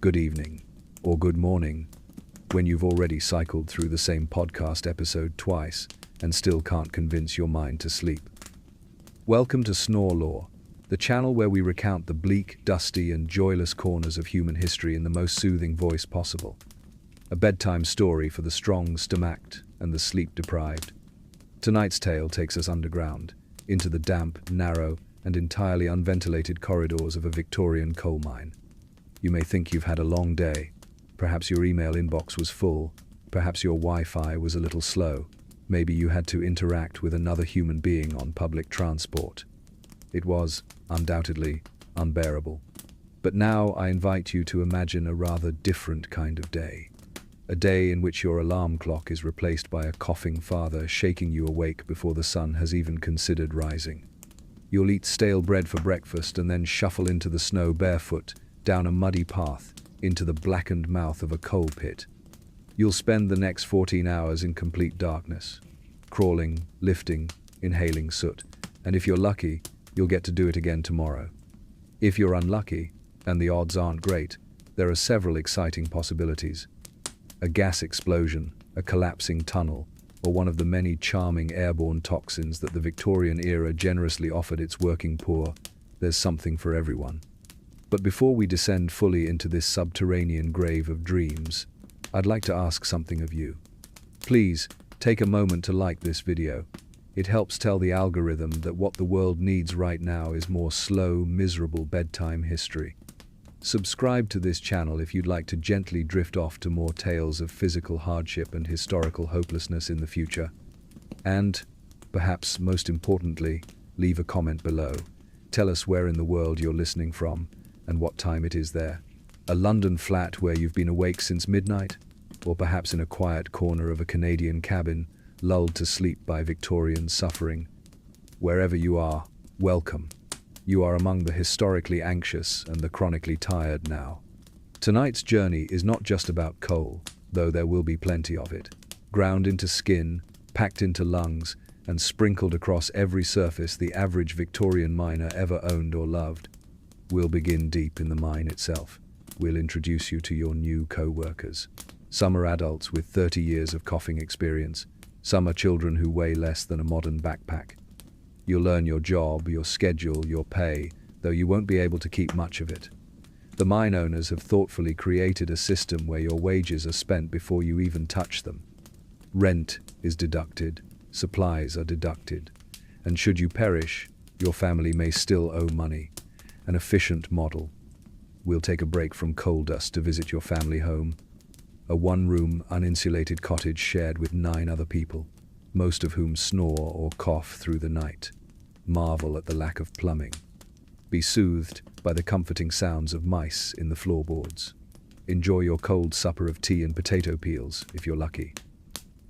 good evening, or good morning, when you've already cycled through the same podcast episode twice and still can't convince your mind to sleep. Welcome to Snore Lore, the channel where we recount the bleak, dusty, and joyless corners of human history in the most soothing voice possible. A bedtime story for the strong stomached and the sleep-deprived. Tonight's tale takes us underground, into the damp, narrow, and entirely unventilated corridors of a Victorian coal mine. You may think you've had a long day. Perhaps your email inbox was full. Perhaps your Wi-Fi was a little slow. Maybe you had to interact with another human being on public transport. It was, undoubtedly, unbearable. But now I invite you to imagine a rather different kind of day. A day in which your alarm clock is replaced by a coughing father shaking you awake before the sun has even considered rising. You'll eat stale bread for breakfast and then shuffle into the snow barefoot, down a muddy path, into the blackened mouth of a coal pit. You'll spend the next 14 hours in complete darkness, crawling, lifting, inhaling soot, and if you're lucky, you'll get to do it again tomorrow. If you're unlucky, and the odds aren't great, there are several exciting possibilities. A gas explosion, a collapsing tunnel, or one of the many charming airborne toxins that the Victorian era generously offered its working poor. There's something for everyone. But before we descend fully into this subterranean grave of dreams, I'd like to ask something of you. Please, take a moment to like this video. It helps tell the algorithm that what the world needs right now is more slow, miserable bedtime history. Subscribe to this channel if you'd like to gently drift off to more tales of physical hardship and historical hopelessness in the future. And, perhaps most importantly, leave a comment below. Tell us where in the world you're listening from and what time it is there. A London flat where you've been awake since midnight? Or perhaps in a quiet corner of a Canadian cabin, lulled to sleep by Victorian suffering. Wherever you are, welcome. You are among the historically anxious and the chronically tired now. Tonight's journey is not just about coal, though there will be plenty of it. Ground into skin, packed into lungs, and sprinkled across every surface the average Victorian miner ever owned or loved. We'll begin deep in the mine itself. We'll introduce you to your new co-workers. Some are adults with 30 years of coughing experience. Some are children who weigh less than a modern backpack. You'll learn your job, your schedule, your pay, though you won't be able to keep much of it. The mine owners have thoughtfully created a system where your wages are spent before you even touch them. Rent is deducted, supplies are deducted, and should you perish, your family may still owe money. An efficient model. We'll take a break from coal dust to visit your family home. A one-room, uninsulated cottage shared with 9 other people, most of whom snore or cough through the night. Marvel at the lack of plumbing. Be soothed by the comforting sounds of mice in the floorboards. Enjoy your cold supper of tea and potato peels, if you're lucky.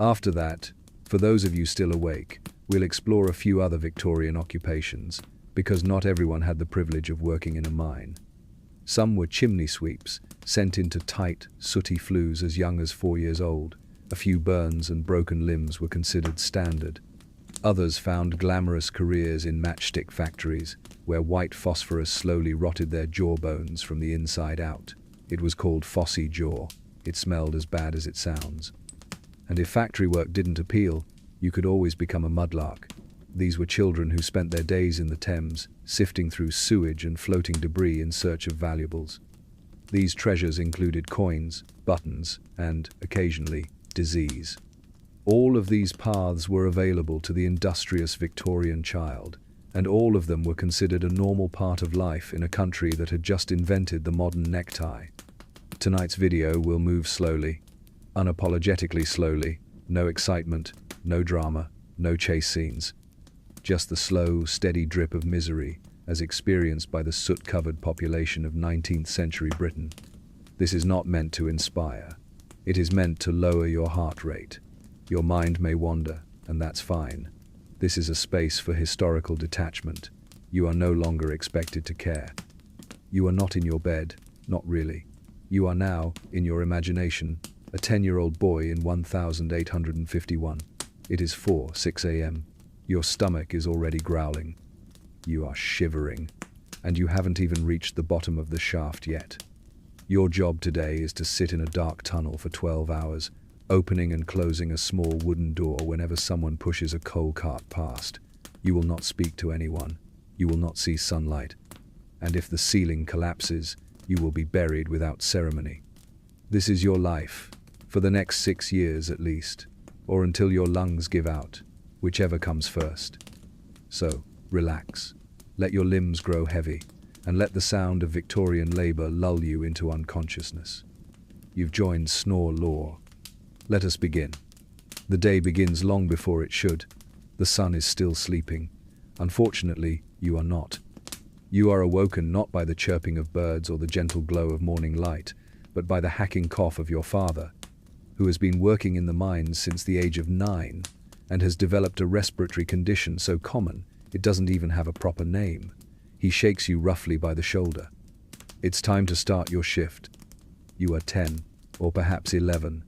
After that, for those of you still awake, we'll explore a few other Victorian occupations, because not everyone had the privilege of working in a mine. Some were chimney sweeps, sent into tight, sooty flues as young as 4 years old. A few burns and broken limbs were considered standard. Others found glamorous careers in matchstick factories, where white phosphorus slowly rotted their jawbones from the inside out. It was called phossy jaw. It smelled as bad as it sounds. And if factory work didn't appeal, you could always become a mudlark. These were children who spent their days in the Thames, sifting through sewage and floating debris in search of valuables. These treasures included coins, buttons, and, occasionally, disease. All of these paths were available to the industrious Victorian child, and all of them were considered a normal part of life in a country that had just invented the modern necktie. Tonight's video will move slowly, unapologetically slowly, no excitement, no drama, no chase scenes. Just the slow, steady drip of misery as experienced by the soot-covered population of 19th century Britain. This is not meant to inspire. It is meant to lower your heart rate. Your mind may wander, and that's fine. This is a space for historical detachment. You are no longer expected to care. You are not in your bed, not really. You are now, in your imagination, a 10-year-old boy in 1851. It is 4:06 a.m. Your stomach is already growling. You are shivering, and you haven't even reached the bottom of the shaft yet. Your job today is to sit in a dark tunnel for 12 hours, opening and closing a small wooden door whenever someone pushes a coal cart past. You will not speak to anyone. You will not see sunlight. And if the ceiling collapses, you will be buried without ceremony. This is your life, for the next 6 years at least, or until your lungs give out, whichever comes first. So, relax. Let your limbs grow heavy, and let the sound of Victorian labor lull you into unconsciousness. You've joined Snore Lore. Let us begin. The day begins long before it should. The sun is still sleeping. Unfortunately, you are not. You are awoken not by the chirping of birds or the gentle glow of morning light, but by the hacking cough of your father, who has been working in the mines since the age of 9 and has developed a respiratory condition so common it doesn't even have a proper name. He shakes you roughly by the shoulder. It's time to start your shift. You are 10, or perhaps 11.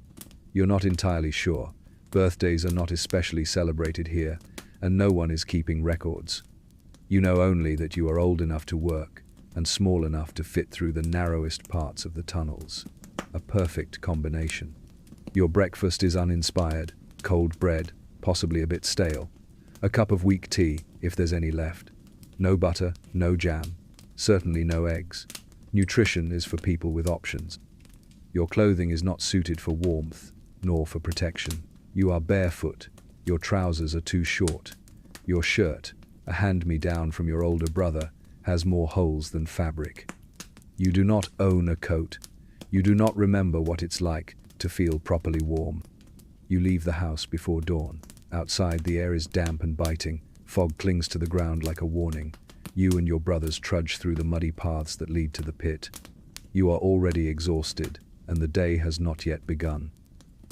You're not entirely sure. Birthdays are not especially celebrated here, and no one is keeping records. You know only that you are old enough to work and small enough to fit through the narrowest parts of the tunnels. A perfect combination. Your breakfast is uninspired, cold bread, possibly a bit stale. A cup of weak tea, if there's any left. No butter, no jam, certainly no eggs. Nutrition is for people with options. Your clothing is not suited for warmth, nor for protection. You are barefoot. Your trousers are too short. Your shirt, a hand-me-down from your older brother, has more holes than fabric. You do not own a coat. You do not remember what it's like to feel properly warm. You leave the house before dawn. Outside, the air is damp and biting. Fog clings to the ground like a warning. You and your brothers trudge through the muddy paths that lead to the pit. You are already exhausted, and the day has not yet begun.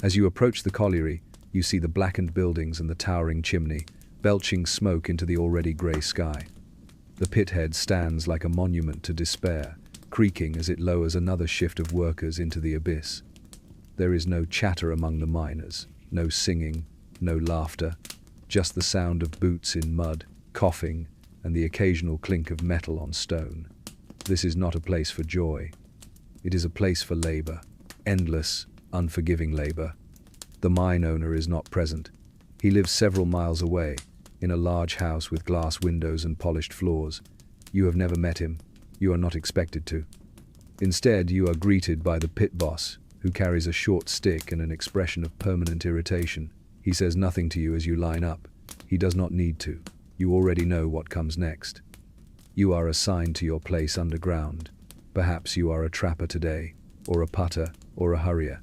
As you approach the colliery, you see the blackened buildings and the towering chimney, belching smoke into the already grey sky. The pithead stands like a monument to despair, creaking as it lowers another shift of workers into the abyss. There is no chatter among the miners, no singing, no laughter, just the sound of boots in mud, coughing, and the occasional clink of metal on stone. This is not a place for joy. It is a place for labor, endless, unforgiving labor. The mine owner is not present. He lives several miles away, in a large house with glass windows and polished floors. You have never met him. You are not expected to. Instead, you are greeted by the pit boss, who carries a short stick and an expression of permanent irritation. He says nothing to you as you line up. He does not need to. You already know what comes next. You are assigned to your place underground. Perhaps you are a trapper today, or a putter, or a hurrier.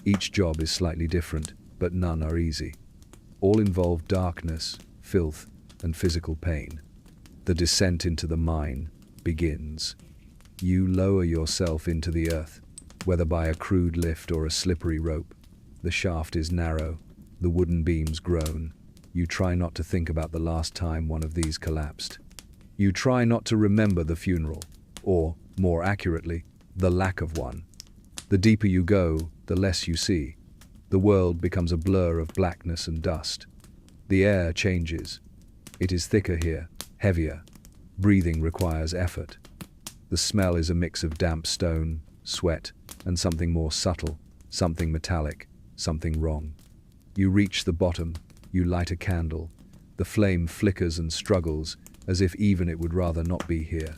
Each job is slightly different, but none are easy. All involve darkness, filth, and physical pain. The descent into the mine begins. You lower yourself into the earth, whether by a crude lift or a slippery rope. The shaft is narrow, the wooden beams groan. You try not to think about the last time one of these collapsed. You try not to remember the funeral, or, more accurately, the lack of one. The deeper you go, the less you see. The world becomes a blur of blackness and dust. The air changes. It is thicker here, heavier. Breathing requires effort. The smell is a mix of damp stone, sweat, and something more subtle, something metallic, something wrong. You reach the bottom. You light a candle. The flame flickers and struggles, as if even it would rather not be here.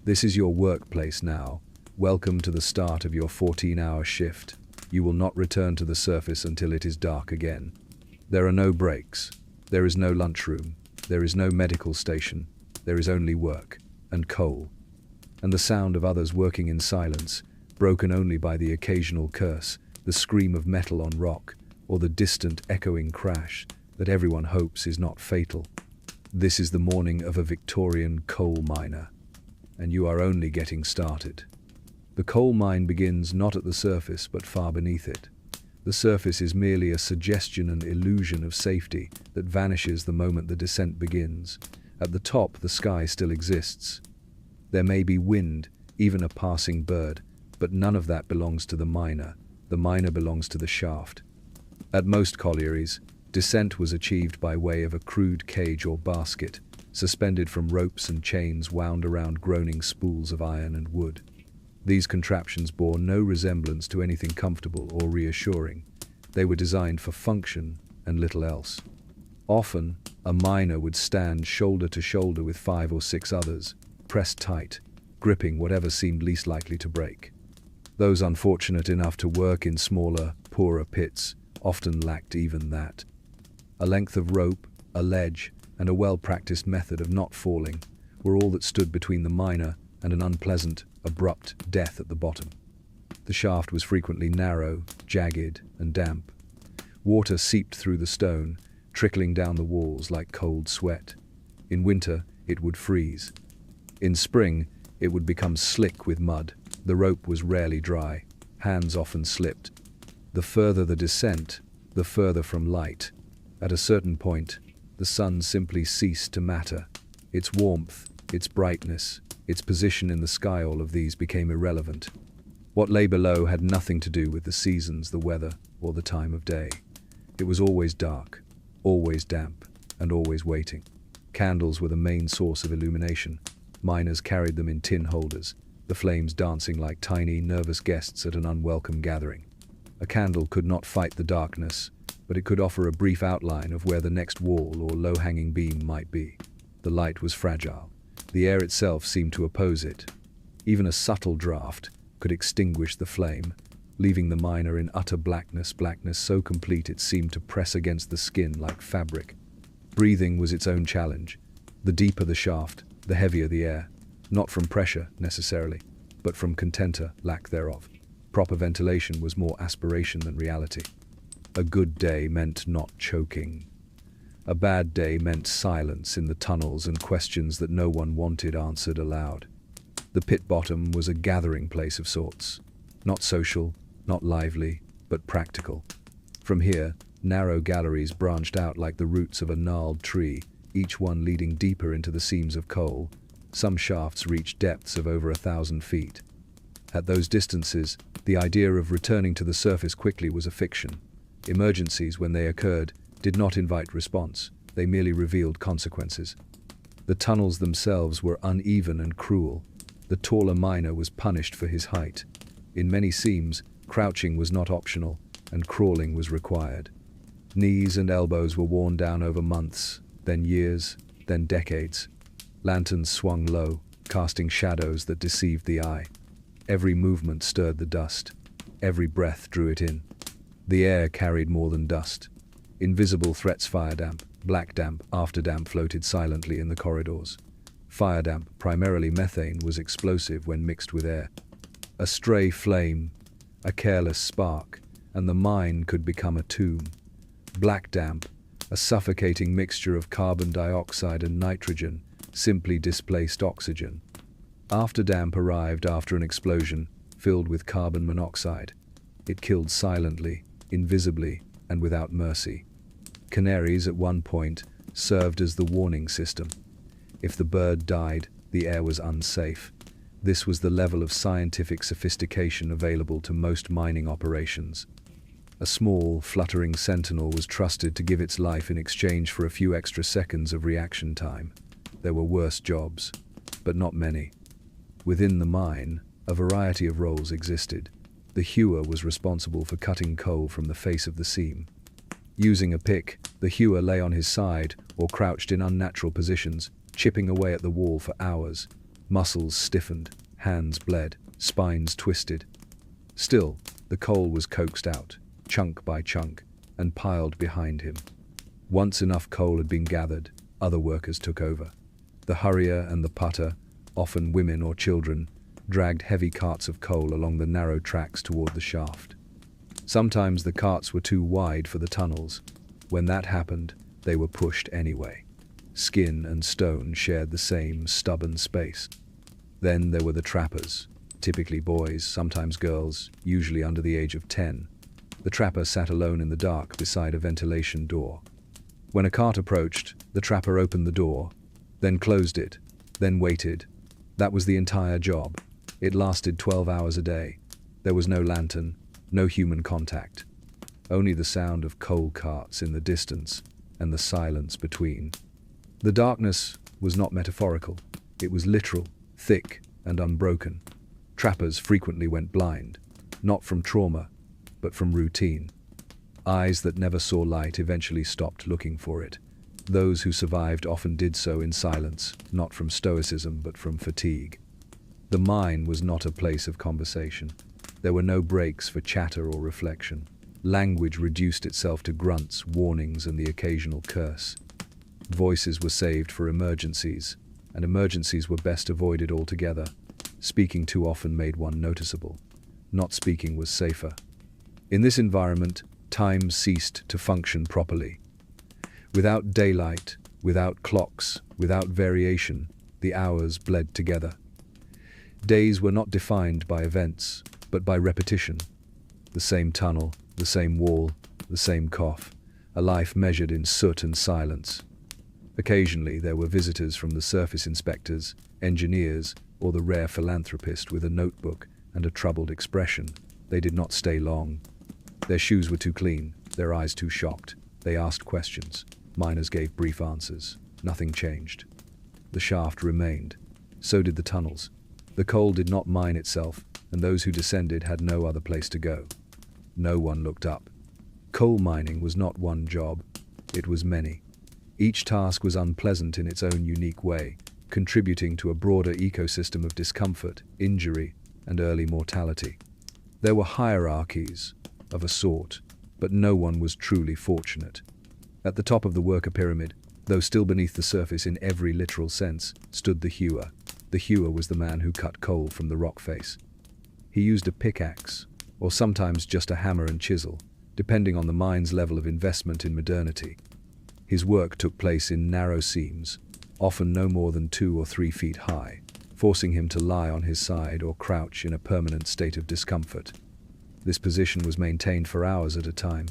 This is your workplace now. Welcome to the start of your 14-hour shift. You will not return to the surface until it is dark again. There are no breaks. There is no lunchroom. There is no medical station. There is only work and coal. And the sound of others working in silence, broken only by the occasional curse, the scream of metal on rock, or the distant echoing crash that everyone hopes is not fatal. This is the morning of a Victorian coal miner, and you are only getting started. The coal mine begins not at the surface but far beneath it. The surface is merely a suggestion and illusion of safety that vanishes the moment the descent begins. At the top, the sky still exists. There may be wind, even a passing bird, but none of that belongs to the miner. The miner belongs to the shaft. At most collieries, descent was achieved by way of a crude cage or basket, suspended from ropes and chains wound around groaning spools of iron and wood. These contraptions bore no resemblance to anything comfortable or reassuring. They were designed for function and little else. Often, a miner would stand shoulder to shoulder with 5 or 6 others, pressed tight, gripping whatever seemed least likely to break. Those unfortunate enough to work in smaller, poorer pits often lacked even that. A length of rope, a ledge, and a well-practiced method of not falling were all that stood between the miner and an unpleasant, abrupt death at the bottom. The shaft was frequently narrow, jagged, and damp. Water seeped through the stone, trickling down the walls like cold sweat. In winter, it would freeze. In spring, it would become slick with mud. The rope was rarely dry. Hands often slipped. The further the descent, the further from light. At a certain point, the sun simply ceased to matter. Its warmth, its brightness, its position in the sky, all of these became irrelevant. What lay below had nothing to do with the seasons, the weather, or the time of day. It was always dark, always damp, and always waiting. Candles were the main source of illumination. Miners carried them in tin holders, the flames dancing like tiny, nervous guests at an unwelcome gathering. A candle could not fight the darkness, but it could offer a brief outline of where the next wall or low-hanging beam might be. The light was fragile. The air itself seemed to oppose it. Even a subtle draft could extinguish the flame, leaving the miner in utter blackness so complete it seemed to press against the skin like fabric. Breathing was its own challenge. The deeper the shaft, the heavier the air, not from pressure necessarily, but from contenter, lack thereof. Proper ventilation was more aspiration than reality. A good day meant not choking. A bad day meant silence in the tunnels and questions that no one wanted answered aloud. The pit bottom was a gathering place of sorts. Not social, not lively, but practical. From here, narrow galleries branched out like the roots of a gnarled tree, each one leading deeper into the seams of coal. Some shafts reached depths of over 1,000 feet. At those distances, the idea of returning to the surface quickly was a fiction. Emergencies, when they occurred, did not invite response. They merely revealed consequences. The tunnels themselves were uneven and cruel. The taller miner was punished for his height. In many seams, crouching was not optional, and crawling was required. Knees and elbows were worn down over months, then years, then decades. Lanterns swung low, casting shadows that deceived the eye. Every movement stirred the dust. Every breath drew it in. The air carried more than dust. Invisible threats, fire damp, black damp, after damp floated silently in the corridors. Fire damp, primarily methane, was explosive when mixed with air. A stray flame, a careless spark, and the mine could become a tomb. Black damp, a suffocating mixture of carbon dioxide and nitrogen, simply displaced oxygen. After damp arrived after an explosion, filled with carbon monoxide. It killed silently, invisibly, and without mercy. Canaries at one point served as the warning system. If the bird died, the air was unsafe. This was the level of scientific sophistication available to most mining operations. A small, fluttering sentinel was trusted to give its life in exchange for a few extra seconds of reaction time. There were worse jobs, but not many. Within the mine, a variety of roles existed. The hewer was responsible for cutting coal from the face of the seam. Using a pick, the hewer lay on his side or crouched in unnatural positions, chipping away at the wall for hours. Muscles stiffened, hands bled, spines twisted. Still, the coal was coaxed out, chunk by chunk, and piled behind him. Once enough coal had been gathered, other workers took over. The hurrier and the putter, often women or children, dragged heavy carts of coal along the narrow tracks toward the shaft. Sometimes the carts were too wide for the tunnels. When that happened, they were pushed anyway. Skin and stone shared the same stubborn space. Then there were the trappers, typically boys, sometimes girls, usually under the age of 10. The trapper sat alone in the dark beside a ventilation door. When a cart approached, the trapper opened the door, then closed it, then waited. That was the entire job. It lasted 12 hours a day. There was no lantern, no human contact. Only the sound of coal carts in the distance and the silence between. The darkness was not metaphorical. It was literal, thick, and unbroken. Trappers frequently went blind, not from trauma, but from routine. Eyes that never saw light eventually stopped looking for it. Those who survived often did so in silence, not from stoicism but from fatigue. The mine was not a place of conversation. There were no breaks for chatter or reflection. Language reduced itself to grunts, warnings, and the occasional curse. Voices were saved for emergencies, and emergencies were best avoided altogether. Speaking too often made one noticeable. Not speaking was safer. In this environment, time ceased to function properly. Without daylight, without clocks, without variation, the hours bled together. Days were not defined by events, but by repetition. The same tunnel, the same wall, the same cough, a life measured in soot and silence. Occasionally there were visitors from the surface inspectors, engineers, or the rare philanthropist with a notebook and a troubled expression. They did not stay long. Their shoes were too clean, their eyes too shocked. They asked questions. Miners gave brief answers. Nothing changed. The shaft remained. So did the tunnels. The coal did not mine itself, and those who descended had no other place to go. No one looked up. Coal mining was not one job. It was many. Each task was unpleasant in its own unique way, contributing to a broader ecosystem of discomfort, injury, and early mortality. There were hierarchies, of a sort, but no one was truly fortunate. At the top of the worker pyramid, though still beneath the surface in every literal sense, stood the hewer. The hewer was the man who cut coal from the rock face. He used a pickaxe, or sometimes just a hammer and chisel, depending on the mine's level of investment in modernity. His work took place in narrow seams, often no more than 2 or 3 feet high, forcing him to lie on his side or crouch in a permanent state of discomfort. This position was maintained for hours at a time.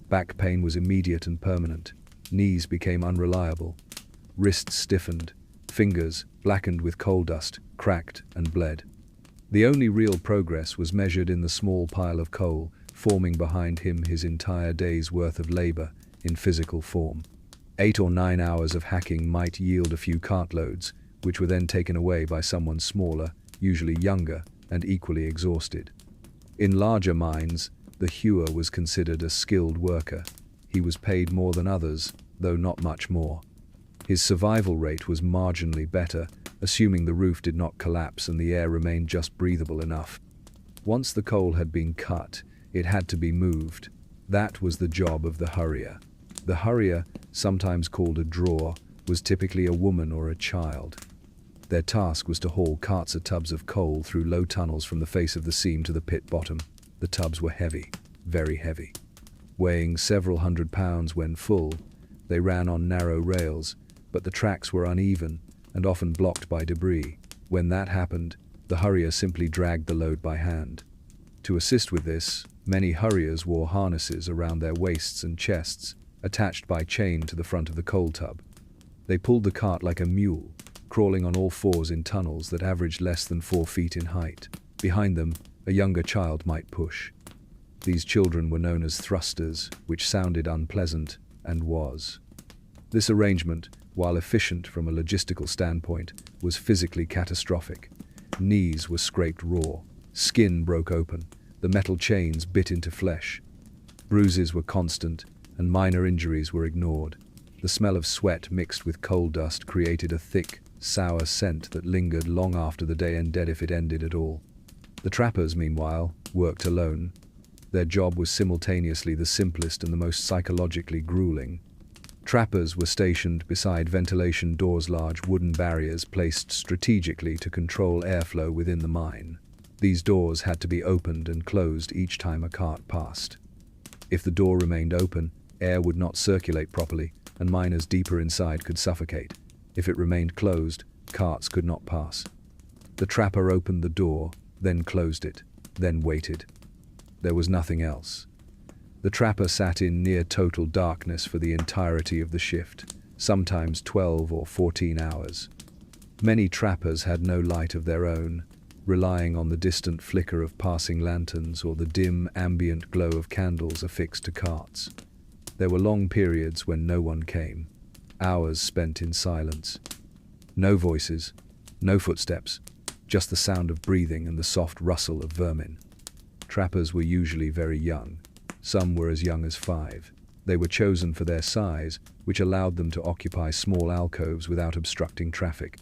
Back pain was immediate and permanent. Knees became unreliable. Wrists stiffened. Fingers, blackened with coal dust, cracked and bled. The only real progress was measured in the small pile of coal, forming behind him his entire day's worth of labor in physical form. 8 or 9 hours of hacking might yield a few cartloads, which were then taken away by someone smaller, usually younger, and equally exhausted. In larger mines, the hewer was considered a skilled worker. He was paid more than others, though not much more. His survival rate was marginally better, assuming the roof did not collapse and the air remained just breathable enough. Once the coal had been cut, it had to be moved. That was the job of the hurrier. The hurrier, sometimes called a drawer, was typically a woman or a child. Their task was to haul carts of tubs of coal through low tunnels from the face of the seam to the pit bottom. The tubs were heavy, very heavy. Weighing several hundred pounds when full, they ran on narrow rails, but the tracks were uneven and often blocked by debris. When that happened, the hurrier simply dragged the load by hand. To assist with this, many hurriers wore harnesses around their waists and chests, attached by chain to the front of the coal tub. They pulled the cart like a mule, crawling on all fours in tunnels that averaged less than 4 feet in height. Behind them, a younger child might push. These children were known as thrusters, which sounded unpleasant, and was. This arrangement, while efficient from a logistical standpoint, was physically catastrophic. Knees were scraped raw, skin broke open, the metal chains bit into flesh. Bruises were constant, and minor injuries were ignored. The smell of sweat mixed with coal dust created a thick, sour scent that lingered long after the day ended, if it ended at all. The trappers, meanwhile, worked alone. Their job was simultaneously the simplest and the most psychologically grueling. Trappers were stationed beside ventilation doors, large wooden barriers placed strategically to control airflow within the mine. These doors had to be opened and closed each time a cart passed. If the door remained open, air would not circulate properly, and miners deeper inside could suffocate. If it remained closed, carts could not pass. The trapper opened the door, then closed it, then waited. There was nothing else. The trapper sat in near total darkness for the entirety of the shift, sometimes 12 or 14 hours. Many trappers had no light of their own, relying on the distant flicker of passing lanterns or the dim, ambient glow of candles affixed to carts. There were long periods when no one came, hours spent in silence. No voices, no footsteps, just the sound of breathing and the soft rustle of vermin. Trappers were usually very young. Some were as young as 5. They were chosen for their size, which allowed them to occupy small alcoves without obstructing traffic.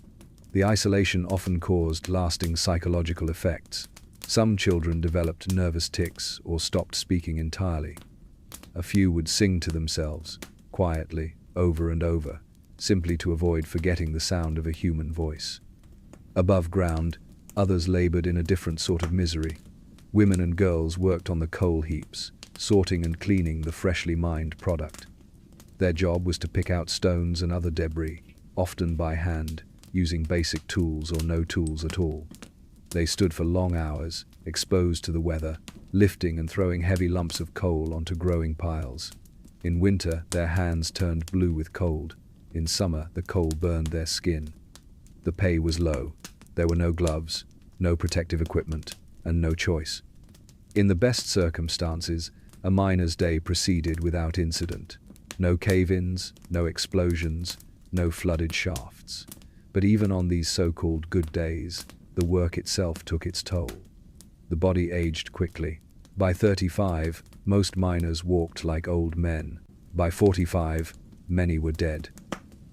The isolation often caused lasting psychological effects. Some children developed nervous tics or stopped speaking entirely. A few would sing to themselves, quietly, over and over, simply to avoid forgetting the sound of a human voice. Above ground, others labored in a different sort of misery. Women and girls worked on the coal heaps, sorting and cleaning the freshly mined product. Their job was to pick out stones and other debris, often by hand, using basic tools or no tools at all. They stood for long hours, exposed to the weather, lifting and throwing heavy lumps of coal onto growing piles. In winter, their hands turned blue with cold. In summer, the coal burned their skin. The pay was low. There were no gloves, no protective equipment, and no choice. In the best circumstances, a miner's day proceeded without incident. No cave-ins, no explosions, no flooded shafts. But even on these so-called good days, the work itself took its toll. The body aged quickly. By 35, most miners walked like old men. By 45, many were dead.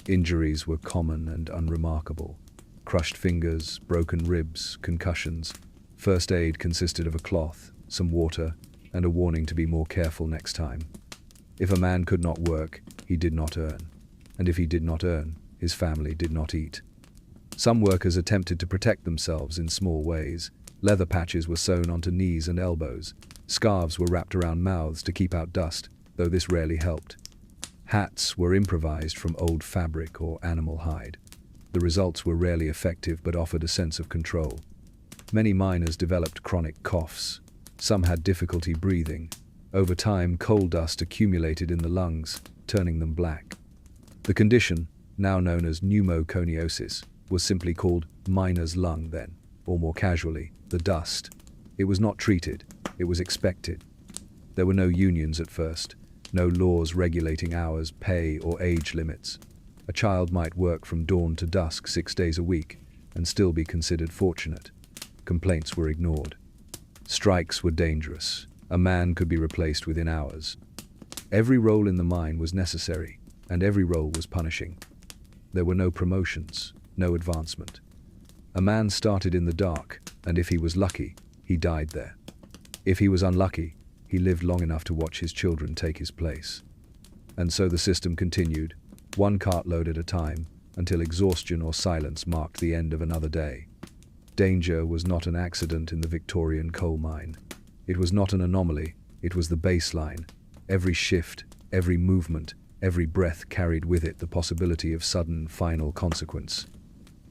Injuries were common and unremarkable. Crushed fingers, broken ribs, concussions. First aid consisted of a cloth, some water, and a warning to be more careful next time. If a man could not work, he did not earn. And if he did not earn, his family did not eat. Some workers attempted to protect themselves in small ways. Leather patches were sewn onto knees and elbows. Scarves were wrapped around mouths to keep out dust, though this rarely helped. Hats were improvised from old fabric or animal hide. The results were rarely effective but offered a sense of control. Many miners developed chronic coughs. Some had difficulty breathing. Over time, coal dust accumulated in the lungs, turning them black. The condition, now known as pneumoconiosis, was simply called miner's lung then, or more casually, the dust. It was not treated, it was expected. There were no unions at first, no laws regulating hours, pay, or age limits. A child might work from dawn to dusk 6 days a week and still be considered fortunate. Complaints were ignored. Strikes were dangerous. A man could be replaced within hours. Every role in the mine was necessary, and every role was punishing. There were no promotions, no advancement. A man started in the dark, and if he was lucky, he died there. If he was unlucky, he lived long enough to watch his children take his place. And so the system continued, one cartload at a time, until exhaustion or silence marked the end of another day. Danger was not an accident in the Victorian coal mine. It was not an anomaly, it was the baseline. Every shift, every movement, every breath carried with it the possibility of sudden, final consequence.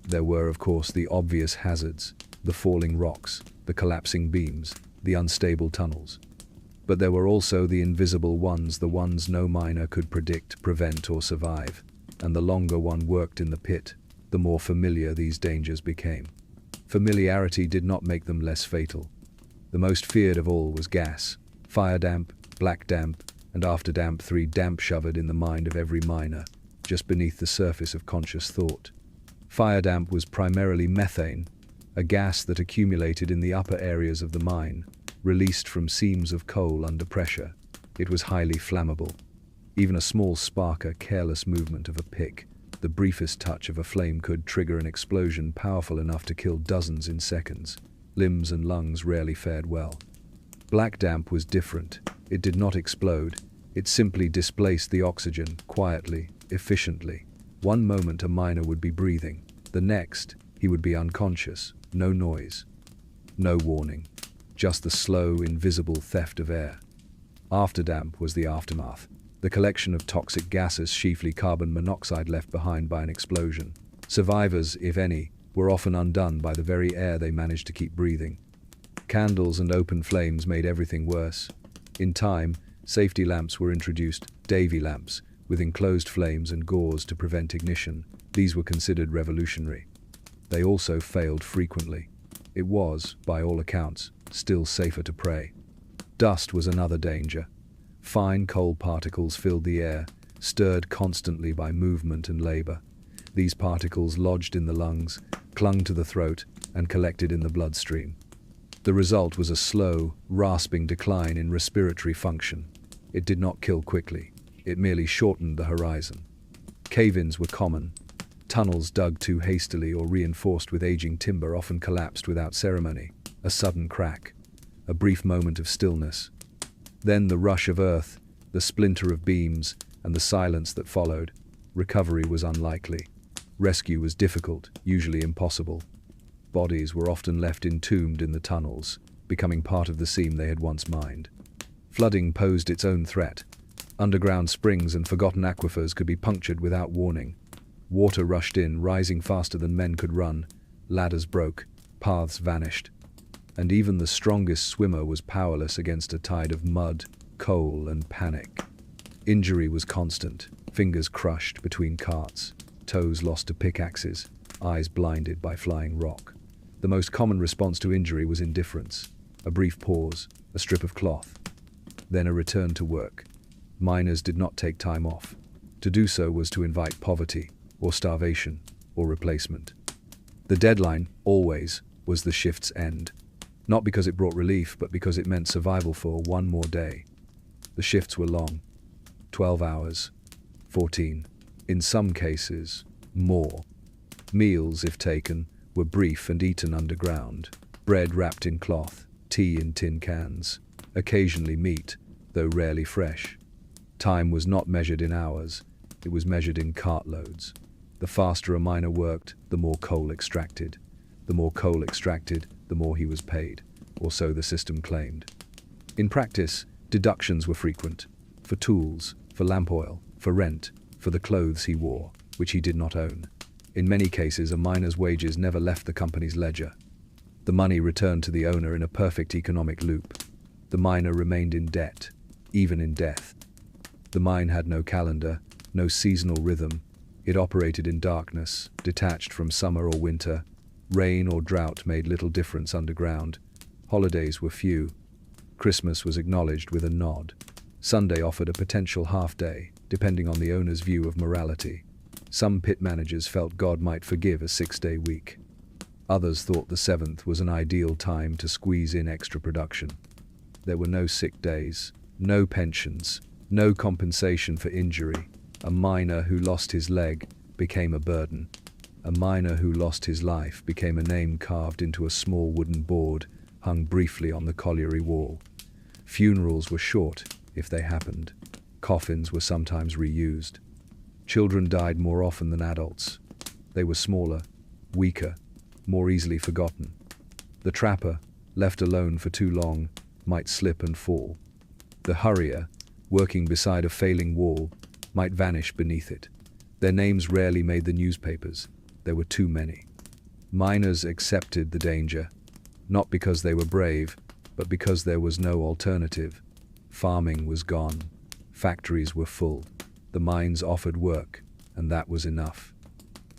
There were, of course, the obvious hazards, the falling rocks, the collapsing beams, the unstable tunnels. But there were also the invisible ones, the ones no miner could predict, prevent, or survive. And the longer one worked in the pit, the more familiar these dangers became. Familiarity did not make them less fatal. The most feared of all was gas, fire damp, black damp, and after damp, 3 damp shovered in the mind of every miner, just beneath the surface of conscious thought. Fire damp was primarily methane, a gas that accumulated in the upper areas of the mine, released from seams of coal under pressure. It was highly flammable. Even a small spark, a careless movement of a pick, the briefest touch of a flame could trigger an explosion powerful enough to kill dozens in seconds. Limbs and lungs rarely fared well. Black damp was different. It did not explode. It simply displaced the oxygen, quietly, efficiently. One moment a miner would be breathing. The next, he would be unconscious. No noise. No warning. Just the slow, invisible theft of air. Afterdamp was the aftermath. The collection of toxic gases, chiefly carbon monoxide left behind by an explosion. Survivors, if any, were often undone by the very air they managed to keep breathing. Candles and open flames made everything worse. In time, safety lamps were introduced, Davy lamps, with enclosed flames and gauze to prevent ignition. These were considered revolutionary. They also failed frequently. It was, by all accounts, still safer to pray. Dust was another danger. Fine coal particles filled the air, stirred constantly by movement and labor. These particles lodged in the lungs, clung to the throat, and collected in the bloodstream. The result was a slow, rasping decline in respiratory function. It did not kill quickly. It merely shortened the horizon. Cave-ins were common. Tunnels dug too hastily or reinforced with aging timber often collapsed without ceremony. A sudden crack. A brief moment of stillness. Then the rush of earth, the splinter of beams, and the silence that followed. Recovery was unlikely. Rescue was difficult, usually impossible. Bodies were often left entombed in the tunnels, becoming part of the seam they had once mined. Flooding posed its own threat. Underground springs and forgotten aquifers could be punctured without warning. Water rushed in, rising faster than men could run. Ladders broke, paths vanished. And even the strongest swimmer was powerless against a tide of mud, coal, and panic. Injury was constant, fingers crushed between carts, toes lost to pickaxes, eyes blinded by flying rock. The most common response to injury was indifference, a brief pause, a strip of cloth, then a return to work. Miners did not take time off. To do so was to invite poverty, or starvation, or replacement. The deadline, always, was the shift's end. Not because it brought relief, but because it meant survival for one more day. The shifts were long. 12 hours. 14. In some cases, more. Meals, if taken, were brief and eaten underground. Bread wrapped in cloth, tea in tin cans. Occasionally meat, though rarely fresh. Time was not measured in hours. It was measured in cartloads. The faster a miner worked, the more coal extracted. The more coal extracted, the more he was paid, or so the system claimed. In practice, deductions were frequent. For tools, for lamp oil, for rent, for the clothes he wore, which he did not own. In many cases, a miner's wages never left the company's ledger. The money returned to the owner in a perfect economic loop. The miner remained in debt, even in death. The mine had no calendar, no seasonal rhythm. It operated in darkness, detached from summer or winter. Rain or drought made little difference underground. Holidays were few. Christmas was acknowledged with a nod. Sunday offered a potential half-day, depending on the owner's view of morality. Some pit managers felt God might forgive a 6-day week. Others thought the 7th was an ideal time to squeeze in extra production. There were no sick days, no pensions, no compensation for injury. A miner who lost his leg became a burden. A miner who lost his life became a name carved into a small wooden board hung briefly on the colliery wall. Funerals were short, if they happened. Coffins were sometimes reused. Children died more often than adults. They were smaller, weaker, more easily forgotten. The trapper, left alone for too long, might slip and fall. The hurrier, working beside a failing wall, might vanish beneath it. Their names rarely made the newspapers. There were too many. Miners accepted the danger, not because they were brave, but because there was no alternative. Farming was gone. Factories were full. The mines offered work, and that was enough.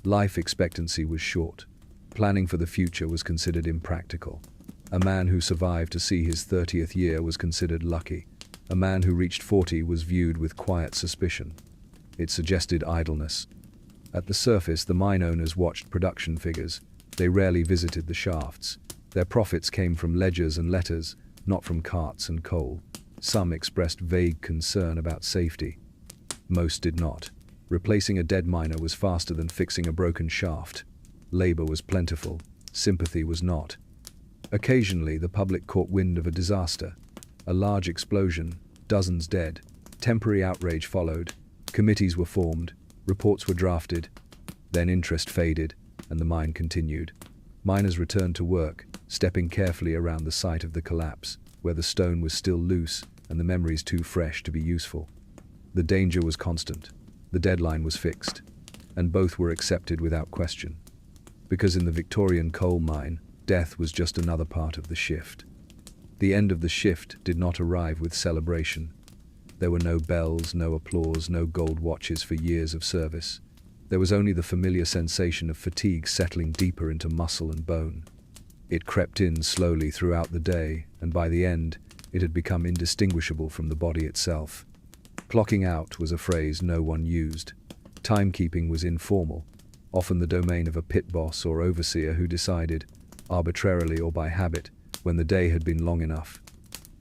Life expectancy was short. Planning for the future was considered impractical. A man who survived to see his 30th year was considered lucky. A man who reached 40 was viewed with quiet suspicion. It suggested idleness. At the surface, the mine owners watched production figures. They rarely visited the shafts. Their profits came from ledgers and letters, not from carts and coal. Some expressed vague concern about safety. Most did not. Replacing a dead miner was faster than fixing a broken shaft. Labor was plentiful. Sympathy was not. Occasionally, the public caught wind of a disaster. A large explosion, dozens dead. Temporary outrage followed. Committees were formed. Reports were drafted. Then interest faded, and the mine continued. Miners returned to work, stepping carefully around the site of the collapse, where the stone was still loose and the memories too fresh to be useful. The danger was constant. The deadline was fixed, and both were accepted without question. Because in the Victorian coal mine, death was just another part of the shift. The end of the shift did not arrive with celebration. There were no bells, no applause, no gold watches for years of service. There was only the familiar sensation of fatigue settling deeper into muscle and bone. It crept in slowly throughout the day, and by the end, it had become indistinguishable from the body itself. Clocking out was a phrase no one used. Timekeeping was informal, often the domain of a pit boss or overseer who decided, arbitrarily or by habit, when the day had been long enough.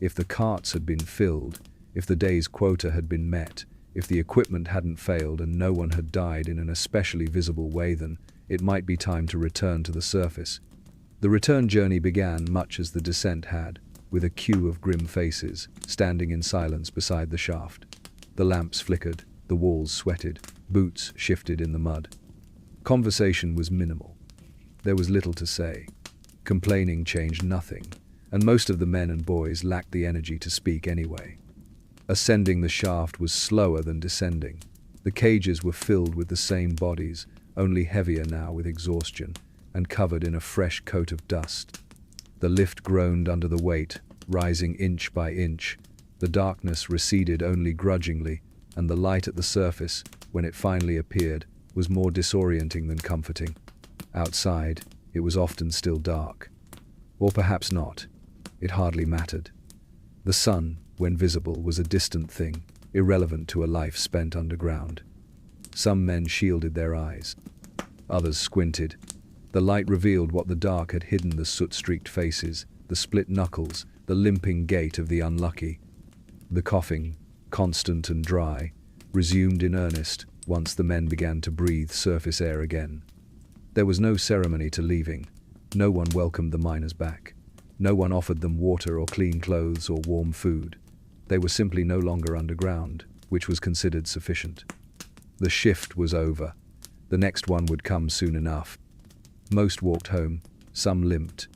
If the carts had been filled, if the day's quota had been met, if the equipment hadn't failed and no one had died in an especially visible way, then it might be time to return to the surface. The return journey began much as the descent had, with a queue of grim faces, standing in silence beside the shaft. The lamps flickered, the walls sweated, boots shifted in the mud. Conversation was minimal. There was little to say. Complaining changed nothing, and most of the men and boys lacked the energy to speak anyway. Ascending the shaft was slower than descending. The cages were filled with the same bodies, only heavier now with exhaustion, and covered in a fresh coat of dust. The lift groaned under the weight, rising inch by inch. The darkness receded only grudgingly, and the light at the surface, when it finally appeared, was more disorienting than comforting. Outside, it was often still dark. Or perhaps not. It hardly mattered. The sun, when visible, was a distant thing, irrelevant to a life spent underground. Some men shielded their eyes. Others squinted. The light revealed what the dark had hidden: the soot-streaked faces, the split knuckles, the limping gait of the unlucky. The coughing, constant and dry, resumed in earnest once the men began to breathe surface air again. There was no ceremony to leaving. No one welcomed the miners back. No one offered them water or clean clothes or warm food. They were simply no longer underground, which was considered sufficient. The shift was over. The next one would come soon enough. Most walked home, some limped.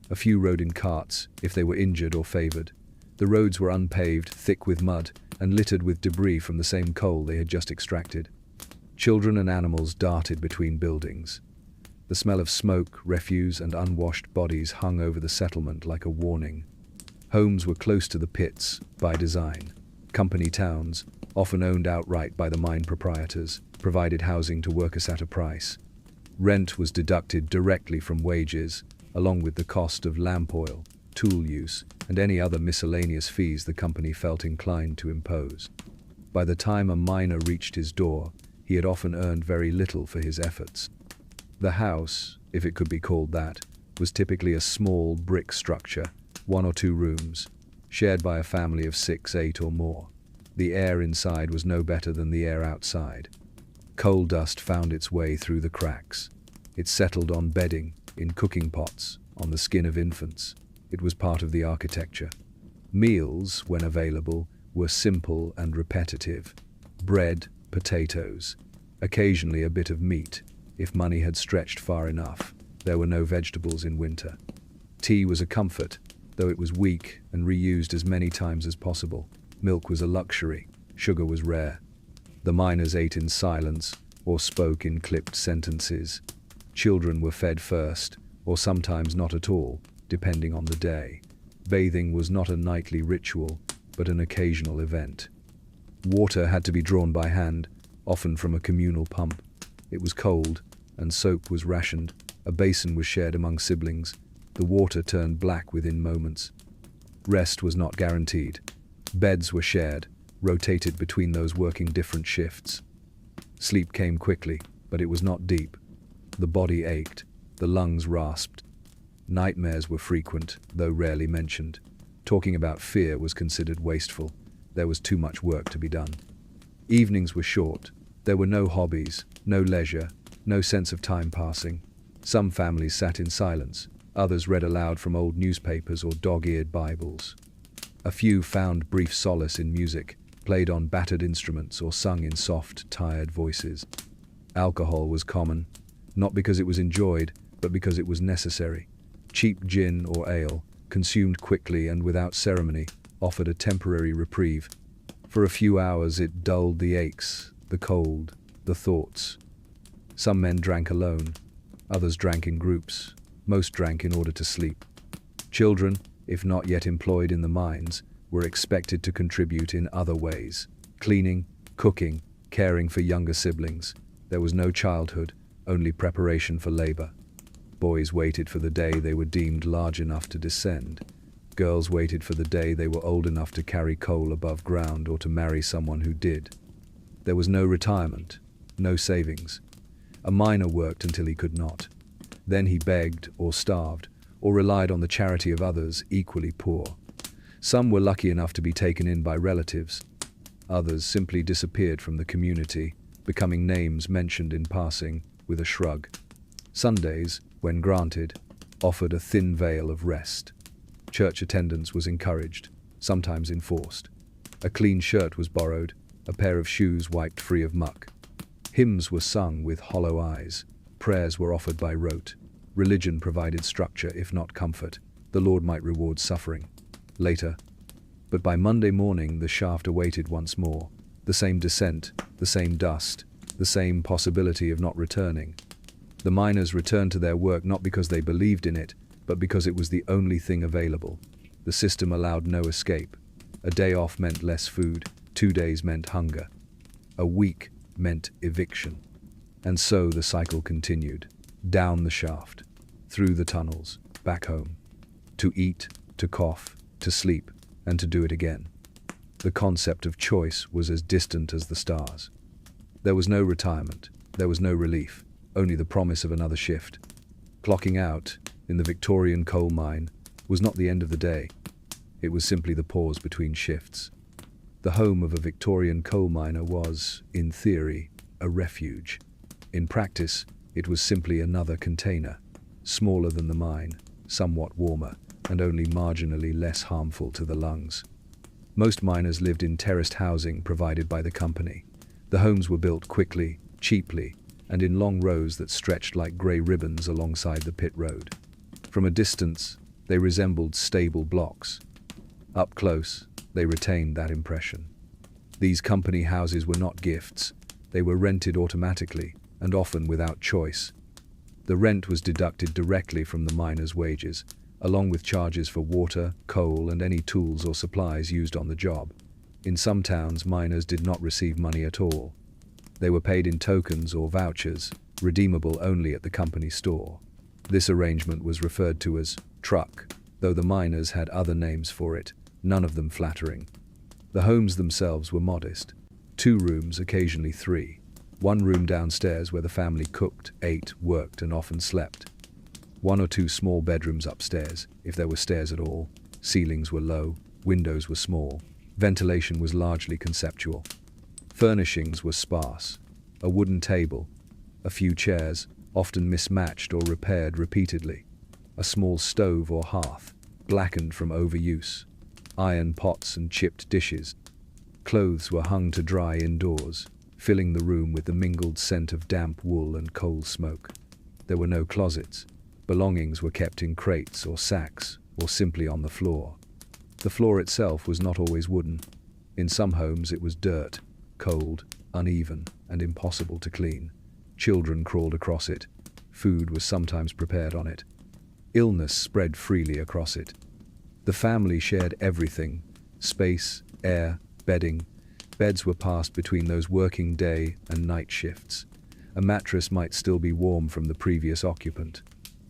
A few rode in carts, if they were injured or favored. The roads were unpaved, thick with mud, and littered with debris from the same coal they had just extracted. Children and animals darted between buildings. The smell of smoke, refuse, and unwashed bodies hung over the settlement like a warning. Homes were close to the pits, by design. Company towns, often owned outright by the mine proprietors, provided housing to workers at a price. Rent was deducted directly from wages, along with the cost of lamp oil, tool use, and any other miscellaneous fees the company felt inclined to impose. By the time a miner reached his door, he had often earned very little for his efforts. The house, if it could be called that, was typically a small brick structure, 1 or 2 rooms, shared by a family of 6, 8 or more. The air inside was no better than the air outside. Coal dust found its way through the cracks. It settled on bedding, in cooking pots, on the skin of infants. It was part of the architecture. Meals, when available, were simple and repetitive. Bread, potatoes, occasionally a bit of meat, if money had stretched far enough. There were no vegetables in winter. Tea was a comfort, though it was weak and reused as many times as possible. Milk was a luxury. Sugar was rare. The miners ate in silence or spoke in clipped sentences. Children were fed first, or sometimes not at all, depending on the day. Bathing was not a nightly ritual, but an occasional event. Water had to be drawn by hand, often from a communal pump. It was cold, and soap was rationed. A basin was shared among siblings. The water turned black within moments. Rest was not guaranteed. Beds were shared, rotated between those working different shifts. Sleep came quickly, but it was not deep. The body ached, the lungs rasped. Nightmares were frequent, though rarely mentioned. Talking about fear was considered wasteful. There was too much work to be done. Evenings were short. There were no hobbies, no leisure, no sense of time passing. Some families sat in silence. Others read aloud from old newspapers or dog-eared Bibles. A few found brief solace in music, played on battered instruments or sung in soft, tired voices. Alcohol was common, not because it was enjoyed, but because it was necessary. Cheap gin or ale, consumed quickly and without ceremony, offered a temporary reprieve. For a few hours it dulled the aches, the cold, the thoughts. Some men drank alone, others drank in groups. Most drank in order to sleep. Children, if not yet employed in the mines, were expected to contribute in other ways: cleaning, cooking, caring for younger siblings. There was no childhood, only preparation for labor. Boys waited for the day they were deemed large enough to descend. Girls waited for the day they were old enough to carry coal above ground or to marry someone who did. There was no retirement, no savings. A miner worked until he could not. Then he begged or starved, or relied on the charity of others equally poor. Some were lucky enough to be taken in by relatives. Others simply disappeared from the community, becoming names mentioned in passing with a shrug. Sundays, when granted, offered a thin veil of rest. Church attendance was encouraged, sometimes enforced. A clean shirt was borrowed, a pair of shoes wiped free of muck. Hymns were sung with hollow eyes. Prayers were offered by rote. Religion provided structure, if not comfort. The Lord might reward suffering. Later. But by Monday morning the shaft awaited once more. The same descent, the same dust, the same possibility of not returning. The miners returned to their work not because they believed in it, but because it was the only thing available. The system allowed no escape. A day off meant less food, 2 days meant hunger. A week meant eviction. And so the cycle continued. Down the shaft, through the tunnels, back home. To eat, to cough, to sleep, and to do it again. The concept of choice was as distant as the stars. There was no retirement, there was no relief, only the promise of another shift. Clocking out, in the Victorian coal mine, was not the end of the day. It was simply the pause between shifts. The home of a Victorian coal miner was, in theory, a refuge. In practice, it was simply another container, smaller than the mine, somewhat warmer, and only marginally less harmful to the lungs. Most miners lived in terraced housing provided by the company. The homes were built quickly, cheaply, and in long rows that stretched like grey ribbons alongside the pit road. From a distance, they resembled stable blocks. Up close, they retained that impression. These company houses were not gifts. They were rented automatically, and often without choice. The rent was deducted directly from the miners' wages, along with charges for water, coal, and any tools or supplies used on the job. In some towns, miners did not receive money at all. They were paid in tokens or vouchers, redeemable only at the company store. This arrangement was referred to as truck, though the miners had other names for it, none of them flattering. The homes themselves were modest. 2 rooms, occasionally 3. 1 room downstairs where the family cooked, ate, worked, and often slept. 1 or 2 small bedrooms upstairs, if there were stairs at all. Ceilings were low, windows were small. Ventilation was largely conceptual. Furnishings were sparse. A wooden table, a few chairs, often mismatched or repaired repeatedly. A small stove or hearth, blackened from overuse. Iron pots and chipped dishes. Clothes were hung to dry indoors, filling the room with the mingled scent of damp wool and coal smoke. There were no closets. Belongings were kept in crates or sacks, or simply on the floor. The floor itself was not always wooden. In some homes it was dirt, cold, uneven, and impossible to clean. Children crawled across it. Food was sometimes prepared on it. Illness spread freely across it. The family shared everything: space, air, bedding. Beds were passed between those working day and night shifts. A mattress might still be warm from the previous occupant.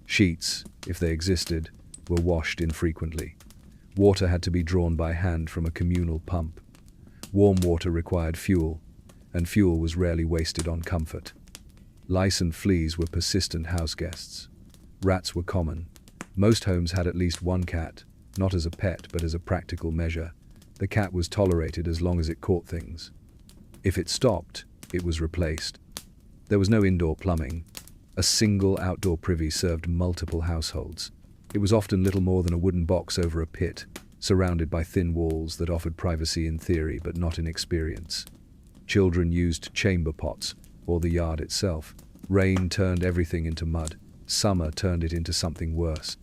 Sheets, if they existed, were washed infrequently. Water had to be drawn by hand from a communal pump. Warm water required fuel, and fuel was rarely wasted on comfort. Lice and fleas were persistent house guests. Rats were common. Most homes had at least 1 cat, not as a pet but as a practical measure. The cat was tolerated as long as it caught things. If it stopped, it was replaced. There was no indoor plumbing. A single outdoor privy served multiple households. It was often little more than a wooden box over a pit, surrounded by thin walls that offered privacy in theory but not in experience. Children used chamber pots, or the yard itself. Rain turned everything into mud. Summer turned it into something worse.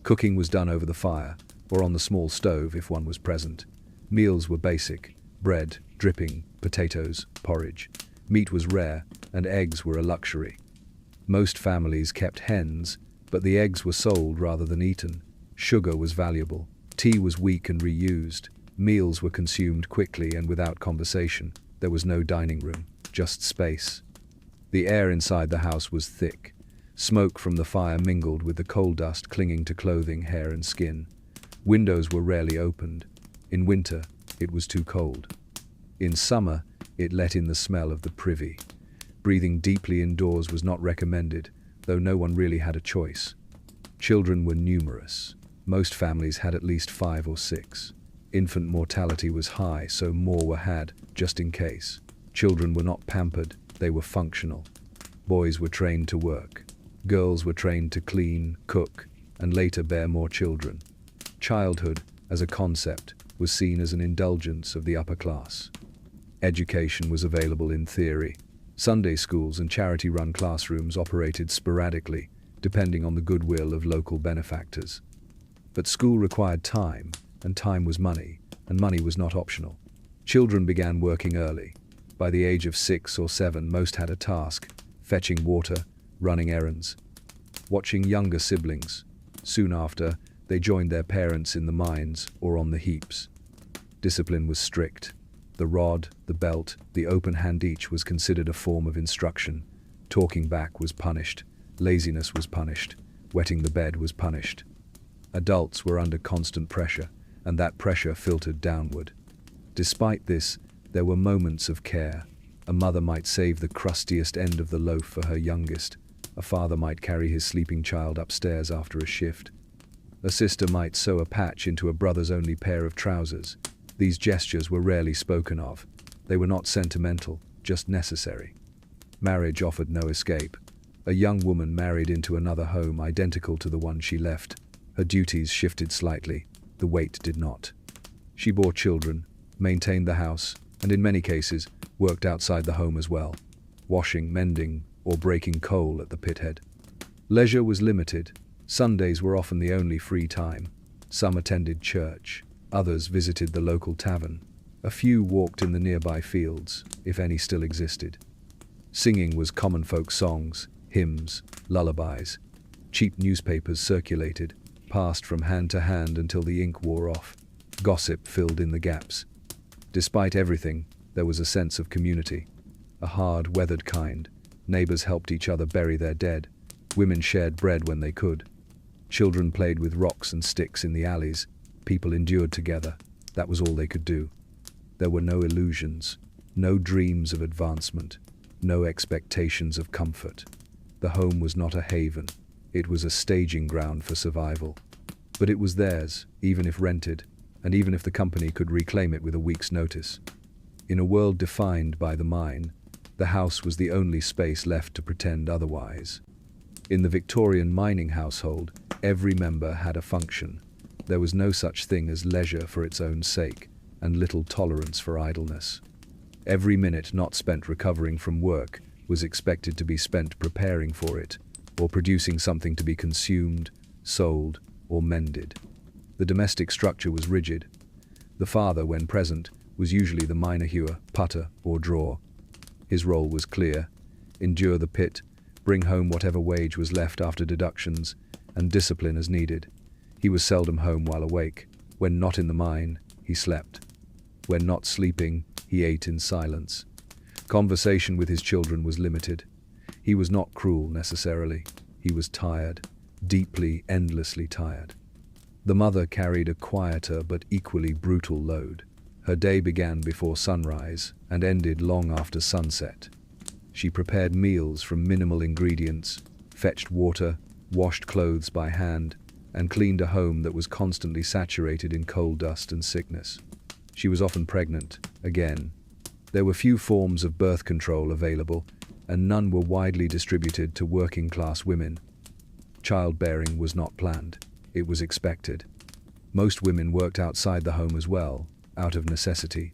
Cooking was done over the fire, or on the small stove if one was present. Meals were basic: bread, dripping, potatoes, porridge. Meat was rare, and eggs were a luxury. Most families kept hens, but the eggs were sold rather than eaten. Sugar was valuable. Tea was weak and reused. Meals were consumed quickly and without conversation. There was no dining room, just space. The air inside the house was thick. Smoke from the fire mingled with the coal dust clinging to clothing, hair, and skin. Windows were rarely opened. In winter, it was too cold. In summer, it let in the smell of the privy. Breathing deeply indoors was not recommended, though no one really had a choice. Children were numerous. Most families had at least 5 or 6. Infant mortality was high, so more were had, just in case. Children were not pampered, they were functional. Boys were trained to work. Girls were trained to clean, cook, and later bear more children. Childhood, as a concept, was seen as an indulgence of the upper class. Education was available in theory. Sunday schools and charity-run classrooms operated sporadically, depending on the goodwill of local benefactors. But school required time, and time was money, and money was not optional. Children began working early. By the age of 6 or 7, most had a task: fetching water, running errands, watching younger siblings. Soon after, they joined their parents in the mines or on the heaps. Discipline was strict. The rod, the belt, the open hand each was considered a form of instruction. Talking back was punished. Laziness was punished. Wetting the bed was punished. Adults were under constant pressure, and that pressure filtered downward. Despite this, there were moments of care. A mother might save the crustiest end of the loaf for her youngest. A father might carry his sleeping child upstairs after a shift. A sister might sew a patch into a brother's only pair of trousers. These gestures were rarely spoken of. They were not sentimental, just necessary. Marriage offered no escape. A young woman married into another home identical to the one she left. Her duties shifted slightly. The weight did not. She bore children, maintained the house, and in many cases, worked outside the home as well, washing, mending, or breaking coal at the pithead. Leisure was limited. Sundays were often the only free time. Some attended church. Others visited the local tavern. A few walked in the nearby fields, if any still existed. Singing was common folk songs, hymns, lullabies. Cheap newspapers circulated, passed from hand to hand until the ink wore off. Gossip filled in the gaps. Despite everything, there was a sense of community. A hard-weathered kind. Neighbors helped each other bury their dead. Women shared bread when they could. Children played with rocks and sticks in the alleys. People endured together. That was all they could do. There were no illusions, no dreams of advancement, no expectations of comfort. The home was not a haven. It was a staging ground for survival. But it was theirs, even if rented, and even if the company could reclaim it with a week's notice. In a world defined by the mine, the house was the only space left to pretend otherwise. In the Victorian mining household, every member had a function. There was no such thing as leisure for its own sake, and little tolerance for idleness. Every minute not spent recovering from work was expected to be spent preparing for it, or producing something to be consumed, sold, or mended. The domestic structure was rigid. The father, when present, was usually the miner hewer, putter, or drawer. His role was clear: endure the pit, bring home whatever wage was left after deductions, and discipline as needed. He was seldom home while awake. When not in the mine, he slept. When not sleeping, he ate in silence. Conversation with his children was limited. He was not cruel necessarily. He was tired, deeply, endlessly tired. The mother carried a quieter but equally brutal load. Her day began before sunrise and ended long after sunset. She prepared meals from minimal ingredients, fetched water, washed clothes by hand, and cleaned a home that was constantly saturated in coal dust and sickness. She was often pregnant, again. There were few forms of birth control available, and none were widely distributed to working-class women. Childbearing was not planned. It was expected. Most women worked outside the home as well, out of necessity.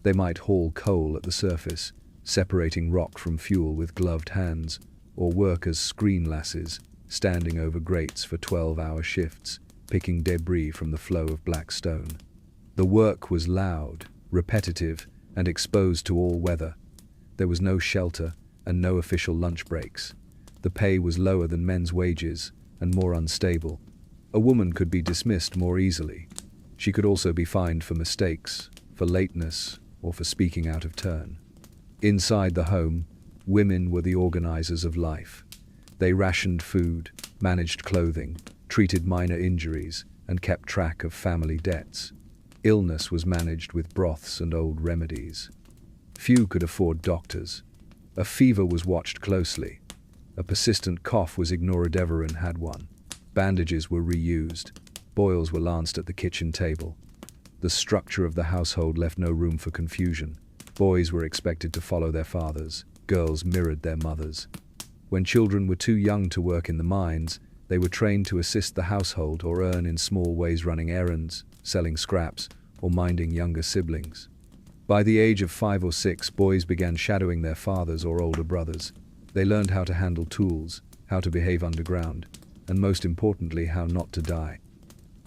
They might haul coal at the surface, separating rock from fuel with gloved hands, or work as screen lasses, standing over grates for 12-hour shifts, picking debris from the flow of black stone. The work was loud, repetitive, and exposed to all weather. There was no shelter and no official lunch breaks. The pay was lower than men's wages and more unstable. A woman could be dismissed more easily. She could also be fined for mistakes, for lateness, or for speaking out of turn. Inside the home, women were the organizers of life. They rationed food, managed clothing, treated minor injuries, and kept track of family debts. Illness was managed with broths and old remedies. Few could afford doctors. A fever was watched closely. A persistent cough was ignored if everyone had one. Bandages were reused. Boils were lanced at the kitchen table. The structure of the household left no room for confusion. Boys were expected to follow their fathers. Girls mirrored their mothers. When children were too young to work in the mines, they were trained to assist the household or earn in small ways, running errands, selling scraps, or minding younger siblings. By the age of 5 or 6, boys began shadowing their fathers or older brothers. They learned how to handle tools, how to behave underground, and most importantly, how not to die.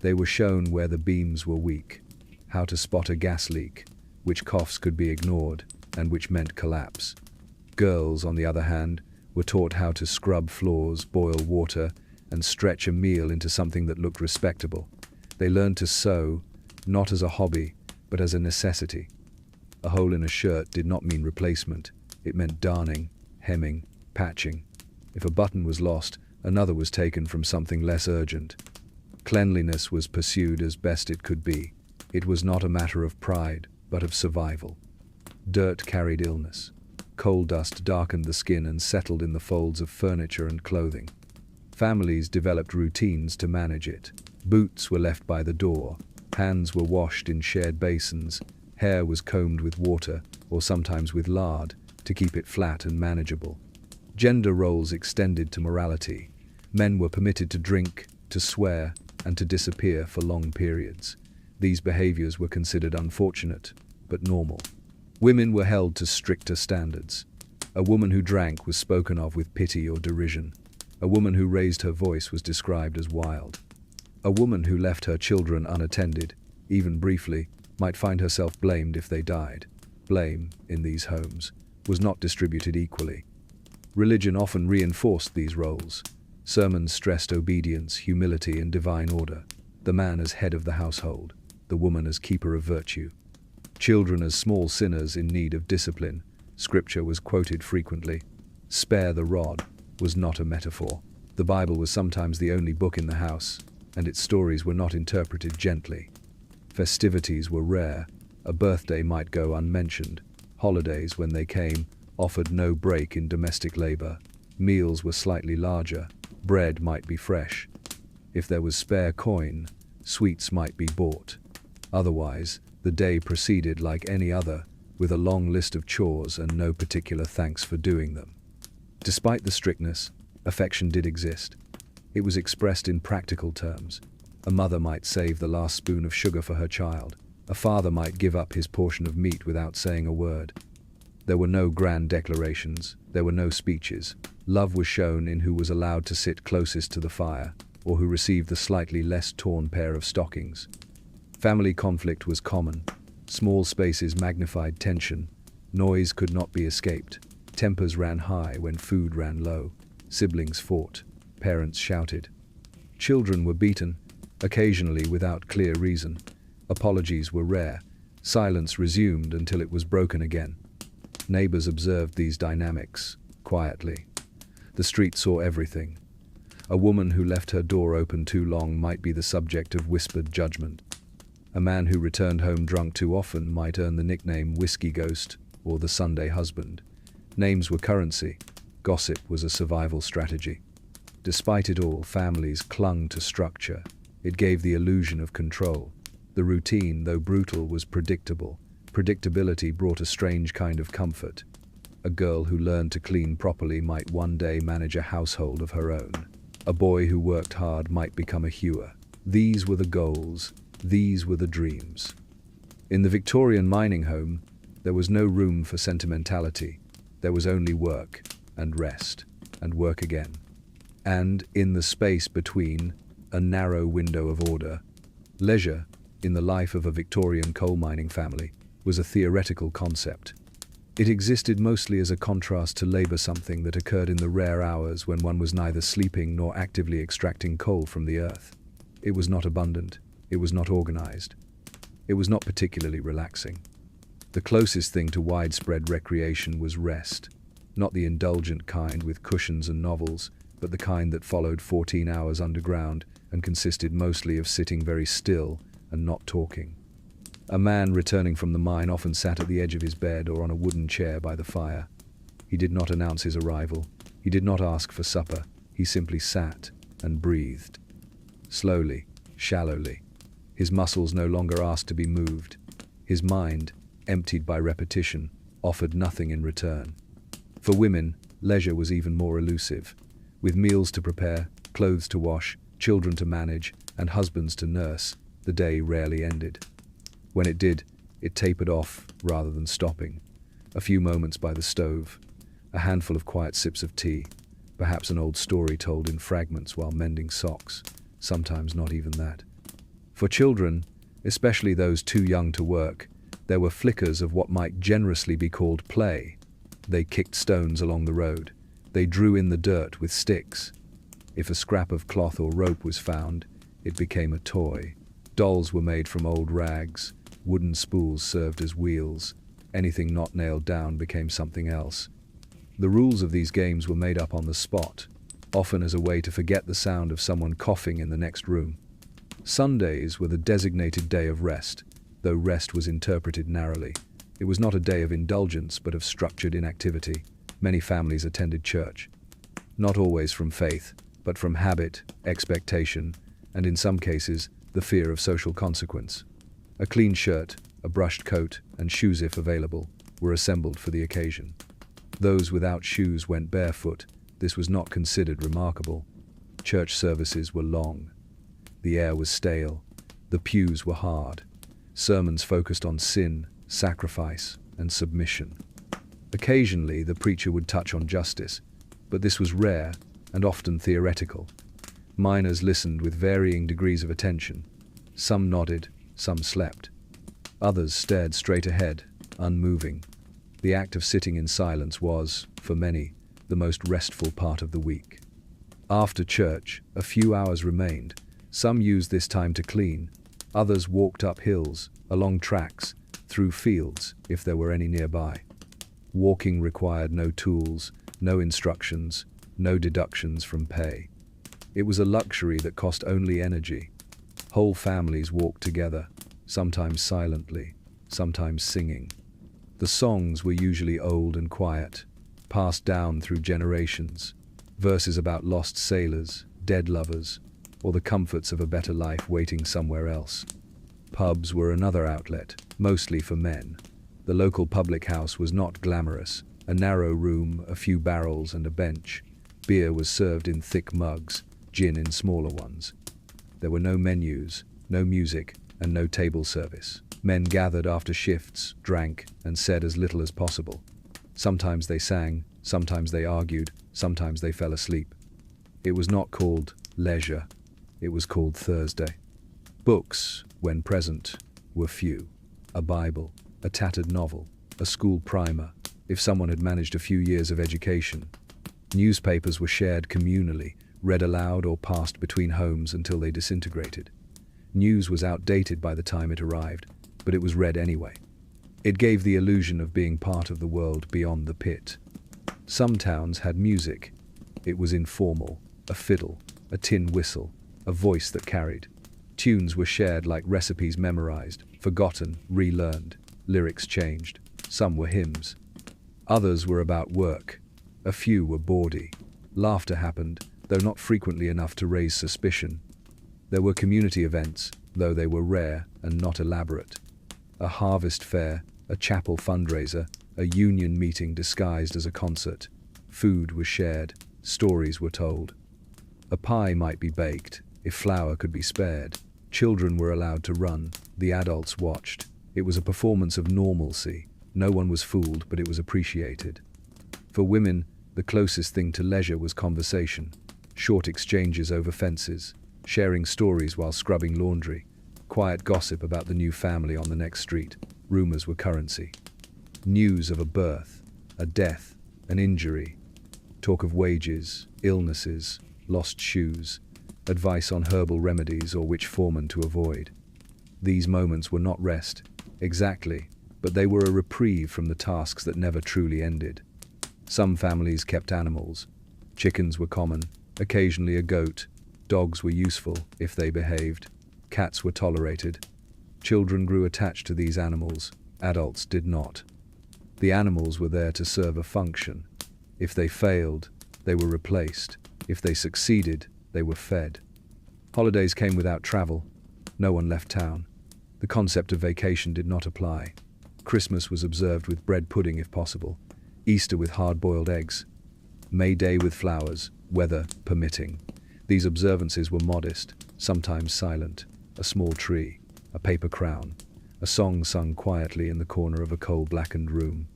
They were shown where the beams were weak, how to spot a gas leak, which coughs could be ignored, and which meant collapse. Girls, on the other hand, were taught how to scrub floors, boil water, and stretch a meal into something that looked respectable. They learned to sew, not as a hobby, but as a necessity. A hole in a shirt did not mean replacement. It meant darning, hemming, patching. If a button was lost, another was taken from something less urgent. Cleanliness was pursued as best it could be. It was not a matter of pride, but of survival. Dirt carried illness. Coal dust darkened the skin and settled in the folds of furniture and clothing. Families developed routines to manage it. Boots were left by the door. Hands were washed in shared basins. Hair was combed with water, or sometimes with lard, to keep it flat and manageable. Gender roles extended to morality. Men were permitted to drink, to swear, and to disappear for long periods. These behaviors were considered unfortunate, but normal. Women were held to stricter standards. A woman who drank was spoken of with pity or derision. A woman who raised her voice was described as wild. A woman who left her children unattended, even briefly, might find herself blamed if they died. Blame, in these homes, was not distributed equally. Religion often reinforced these roles. Sermons stressed obedience, humility, and divine order. The man as head of the household, the woman as keeper of virtue. Children as small sinners in need of discipline. Scripture was quoted frequently. Spare the rod was not a metaphor. The Bible was sometimes the only book in the house, and its stories were not interpreted gently. Festivities were rare. A birthday might go unmentioned. Holidays, when they came, offered no break in domestic labor. Meals were slightly larger. Bread might be fresh. If there was spare coin, sweets might be bought. Otherwise, the day proceeded like any other, with a long list of chores and no particular thanks for doing them. Despite the strictness, affection did exist. It was expressed in practical terms. A mother might save the last spoon of sugar for her child. A father might give up his portion of meat without saying a word. There were no grand declarations. There were no speeches. Love was shown in who was allowed to sit closest to the fire, or who received the slightly less torn pair of stockings. Family conflict was common. Small spaces magnified tension. Noise could not be escaped. Tempers ran high when food ran low. Siblings fought. Parents shouted. Children were beaten, occasionally without clear reason. Apologies were rare. Silence resumed until it was broken again. Neighbors observed these dynamics, quietly. The street saw everything. A woman who left her door open too long might be the subject of whispered judgment. A man who returned home drunk too often might earn the nickname Whiskey Ghost or the Sunday Husband. Names were currency. Gossip was a survival strategy. Despite it all, families clung to structure. It gave the illusion of control. The routine, though brutal, was predictable. Predictability brought a strange kind of comfort. A girl who learned to clean properly might one day manage a household of her own. A boy who worked hard might become a hewer. These were the goals. These were the dreams. In the Victorian mining home, there was no room for sentimentality. There was only work, and rest, and work again. And, in the space between, a narrow window of order. Leisure, in the life of a Victorian coal mining family, was a theoretical concept. It existed mostly as a contrast to labor, something that occurred in the rare hours when one was neither sleeping nor actively extracting coal from the earth. It was not abundant. It was not organized. It was not particularly relaxing. The closest thing to widespread recreation was rest, not the indulgent kind with cushions and novels, but the kind that followed 14 hours underground and consisted mostly of sitting very still and not talking. A man returning from the mine often sat at the edge of his bed or on a wooden chair by the fire. He did not announce his arrival. He did not ask for supper. He simply sat and breathed. slowly, shallowly. His muscles no longer asked to be moved. His mind, emptied by repetition, offered nothing in return. For women, leisure was even more elusive. With meals to prepare, clothes to wash, children to manage, and husbands to nurse, the day rarely ended. When it did, it tapered off rather than stopping. A few moments by the stove, a handful of quiet sips of tea, perhaps an old story told in fragments while mending socks, sometimes not even that. For children, especially those too young to work, there were flickers of what might generously be called play. They kicked stones along the road. They drew in the dirt with sticks. If a scrap of cloth or rope was found, it became a toy. Dolls were made from old rags. Wooden spools served as wheels. Anything not nailed down became something else. The rules of these games were made up on the spot, often as a way to forget the sound of someone coughing in the next room. Sundays were the designated day of rest, though rest was interpreted narrowly. It was not a day of indulgence, but of structured inactivity. Many families attended church, not always from faith, but from habit, expectation, and in some cases, the fear of social consequence. A clean shirt, a brushed coat, and shoes if available, were assembled for the occasion. Those without shoes went barefoot. This was not considered remarkable. Church services were long. The air was stale. The pews were hard. Sermons focused on sin, sacrifice, and submission. Occasionally, the preacher would touch on justice, but this was rare and often theoretical. Minors listened with varying degrees of attention. Some nodded, some slept. Others stared straight ahead, unmoving. The act of sitting in silence was, for many, the most restful part of the week. After church, a few hours remained. Some used this time to clean. Others walked up hills, along tracks, through fields, if there were any nearby. Walking required no tools, no instructions, no deductions from pay. It was a luxury that cost only energy. Whole families walked together, sometimes silently, sometimes singing. The songs were usually old and quiet, passed down through generations, verses about lost sailors, dead lovers, or the comforts of a better life waiting somewhere else. Pubs were another outlet, mostly for men. The local public house was not glamorous. A narrow room, a few barrels and a bench. Beer was served in thick mugs, gin in smaller ones. There were no menus, no music, and no table service. Men gathered after shifts, drank, and said as little as possible. Sometimes they sang, sometimes they argued, sometimes they fell asleep. It was not called leisure, it was called Thursday. Books, when present, were few. A Bible, a tattered novel, a school primer, if someone had managed a few years of education. Newspapers were shared communally, read aloud or passed between homes until they disintegrated. News was outdated by the time it arrived, but it was read anyway. It gave the illusion of being part of the world beyond the pit. Some towns had music. It was informal, a fiddle, a tin whistle, a voice that carried. Tunes were shared like recipes memorized, forgotten, relearned. Lyrics changed. Some were hymns. Others were about work. A few were bawdy. Laughter happened, though not frequently enough to raise suspicion. There were community events, though they were rare and not elaborate. A harvest fair, a chapel fundraiser, a union meeting disguised as a concert. Food was shared, stories were told. A pie might be baked, if flour could be spared. Children were allowed to run, the adults watched. It was a performance of normalcy. No one was fooled, but it was appreciated. For women, the closest thing to leisure was conversation. Short exchanges over fences, sharing stories while scrubbing laundry, quiet gossip about the new family on the next street. Rumors were currency. News of a birth, a death, an injury. Talk of wages, illnesses, lost shoes. Advice on herbal remedies or which foreman to avoid. These moments were not rest, exactly, but they were a reprieve from the tasks that never truly ended. Some families kept animals. Chickens were common, occasionally a goat. Dogs were useful, if they behaved. Cats were tolerated. Children grew attached to these animals. Adults did not. The animals were there to serve a function. If they failed, they were replaced. If they succeeded, they were fed. Holidays came without travel. No one left town. The concept of vacation did not apply. Christmas was observed with bread pudding if possible, Easter with hard-boiled eggs, May Day with flowers, weather permitting. These observances were modest, sometimes silent, a small tree, a paper crown, a song sung quietly in the corner of a coal-blackened room.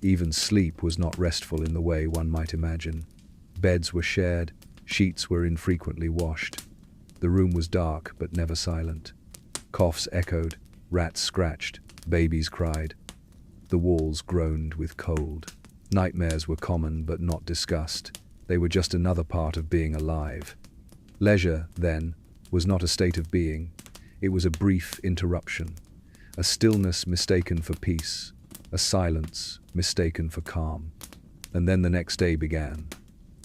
Even sleep was not restful in the way one might imagine. Beds were shared, sheets were infrequently washed. The room was dark but never silent. Coughs echoed, rats scratched, babies cried. The walls groaned with cold. Nightmares were common but not discussed. They were just another part of being alive. Leisure, then, was not a state of being. It was a brief interruption, a stillness mistaken for peace, a silence mistaken for calm. And then the next day began.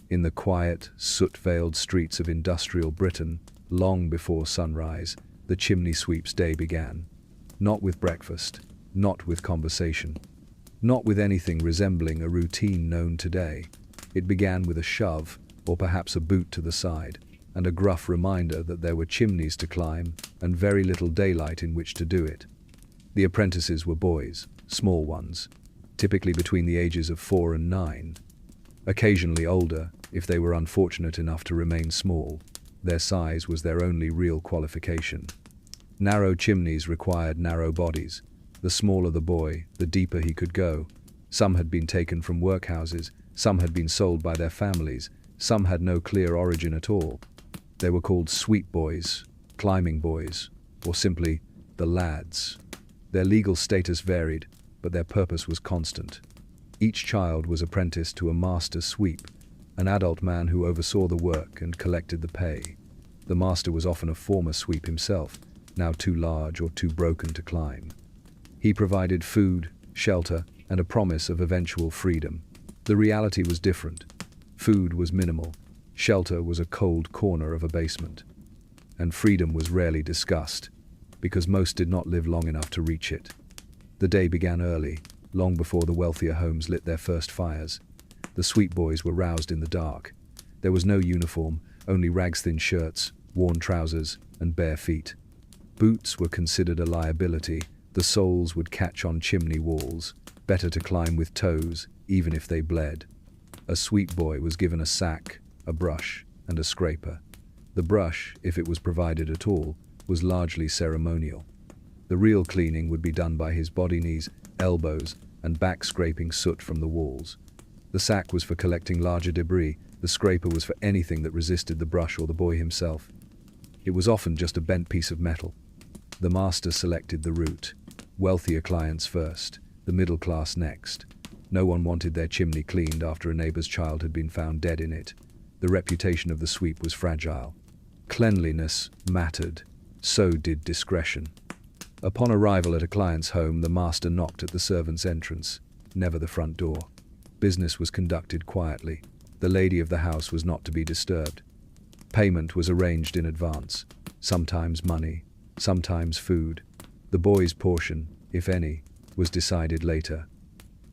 In the quiet, soot-veiled streets of industrial Britain, long before sunrise, the chimney sweep's day began. Not with breakfast, not with conversation, not with anything resembling a routine known today. It began with a shove, or perhaps a boot to the side, and a gruff reminder that there were chimneys to climb and very little daylight in which to do it. The apprentices were boys, small ones, typically between the ages of 4 and 9. Occasionally older, if they were unfortunate enough to remain small. Their size was their only real qualification. Narrow chimneys required narrow bodies. The smaller the boy, the deeper he could go. Some had been taken from workhouses, some had been sold by their families, some had no clear origin at all. They were called sweep boys, climbing boys, or simply the lads. Their legal status varied, but their purpose was constant. Each child was apprenticed to a master sweep, an adult man who oversaw the work and collected the pay. The master was often a former sweep himself, now too large or too broken to climb. He provided food, shelter, and a promise of eventual freedom. The reality was different. Food was minimal, shelter was a cold corner of a basement, and freedom was rarely discussed, because most did not live long enough to reach it. The day began early, long before the wealthier homes lit their first fires. The sweep boys were roused in the dark. There was no uniform, only rags-thin shirts, worn trousers, and bare feet. Boots were considered a liability. The soles would catch on chimney walls. Better to climb with toes, even if they bled. A sweep boy was given a sack, a brush, and a scraper. The brush, if it was provided at all, was largely ceremonial. The real cleaning would be done by his body, knees, elbows, and back, scraping soot from the walls. The sack was for collecting larger debris. The scraper was for anything that resisted the brush or the boy himself. It was often just a bent piece of metal. The master selected the route. Wealthier clients first, the middle class next. No one wanted their chimney cleaned after a neighbor's child had been found dead in it. The reputation of the sweep was fragile. Cleanliness mattered. So did discretion. Upon arrival at a client's home, the master knocked at the servant's entrance, never the front door. Business was conducted quietly. The lady of the house was not to be disturbed. Payment was arranged in advance, sometimes money, sometimes food. The boy's portion, if any, was decided later.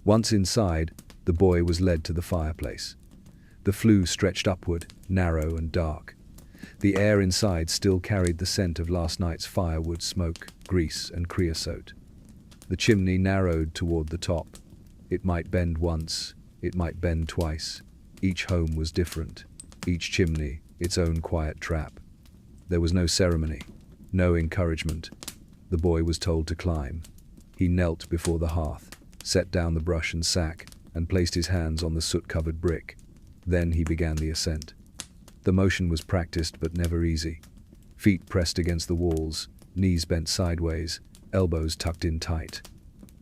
Once inside, the boy was led to the fireplace. The flue stretched upward, narrow and dark. The air inside still carried the scent of last night's firewood, smoke, grease, and creosote. The chimney narrowed toward the top. It might bend once, it might bend twice. Each home was different, each chimney its own quiet trap. There was no ceremony, no encouragement. The boy was told to climb. He knelt before the hearth, set down the brush and sack, and placed his hands on the soot-covered brick. Then he began the ascent. The motion was practiced but never easy. Feet pressed against the walls, knees bent sideways, elbows tucked in tight.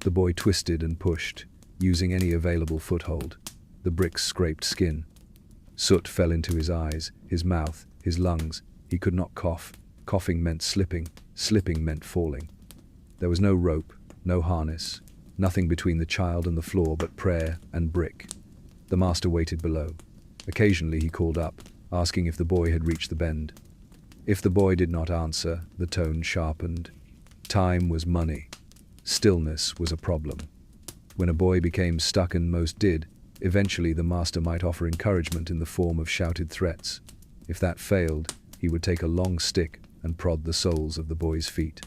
The boy twisted and pushed, using any available foothold. The bricks scraped skin. Soot fell into his eyes, his mouth, his lungs. He could not cough. Coughing meant slipping. Slipping meant falling. There was no rope, no harness, nothing between the child and the floor but prayer and brick. The master waited below. Occasionally he called up, asking if the boy had reached the bend. If the boy did not answer, the tone sharpened. Time was money. Stillness was a problem. When a boy became stuck, and most did, eventually the master might offer encouragement in the form of shouted threats. If that failed, He would take a long stick and prod the soles of the boy's feet.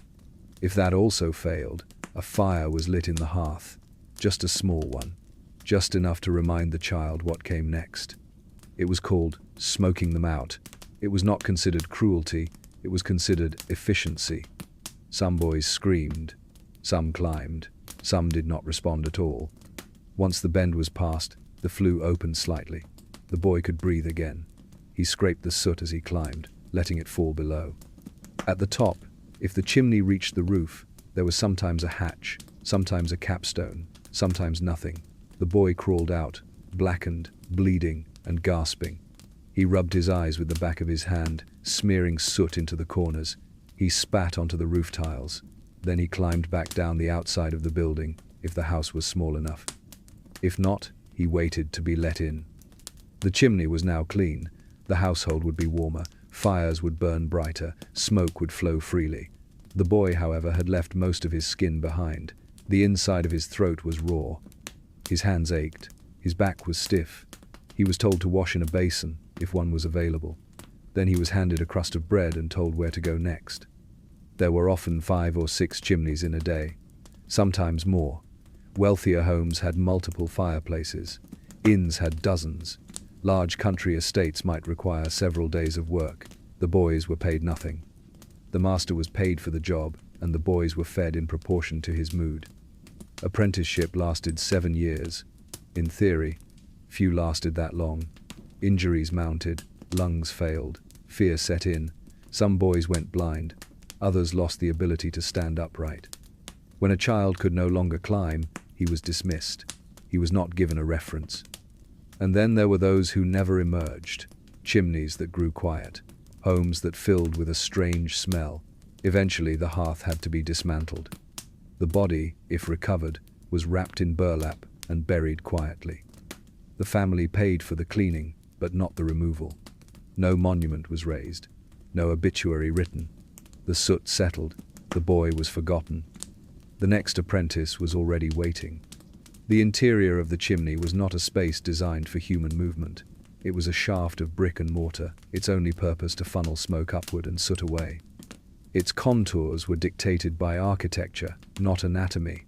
If that also failed, a fire was lit in the hearth, just a small one, just enough to remind the child what came next. It was called smoking them out. It was not considered cruelty, it was considered efficiency. Some boys screamed, some climbed, some did not respond at all. Once the bend was past, the flue opened slightly. The boy could breathe again. He scraped the soot as he climbed, letting it fall below. At the top, if the chimney reached the roof, there was sometimes a hatch, sometimes a capstone, sometimes nothing. The boy crawled out, blackened, bleeding, and gasping. He rubbed his eyes with the back of his hand, smearing soot into the corners. He spat onto the roof tiles. Then he climbed back down the outside of the building, if the house was small enough. If not, he waited to be let in. The chimney was now clean. The household would be warmer, fires would burn brighter, smoke would flow freely. The boy, however, had left most of his skin behind. The inside of his throat was raw. His hands ached. His back was stiff. He was told to wash in a basin, if one was available. Then he was handed a crust of bread and told where to go next. There were often 5 or 6 chimneys in a day, sometimes more. Wealthier homes had multiple fireplaces. Inns had dozens. Large country estates might require several days of work. The boys were paid nothing. The master was paid for the job, and the boys were fed in proportion to his mood. Apprenticeship lasted 7 years. In theory, few lasted that long. Injuries mounted, lungs failed, fear set in. Some boys went blind, others lost the ability to stand upright. When a child could no longer climb, he was dismissed. He was not given a reference. And then there were those who never emerged, chimneys that grew quiet, homes that filled with a strange smell. Eventually the hearth had to be dismantled. The body, if recovered, was wrapped in burlap and buried quietly. The family paid for the cleaning, but not the removal. No monument was raised, no obituary written. The soot settled, the boy was forgotten. The next apprentice was already waiting. The interior of the chimney was not a space designed for human movement. It was a shaft of brick and mortar, its only purpose to funnel smoke upward and soot away. Its contours were dictated by architecture, not anatomy.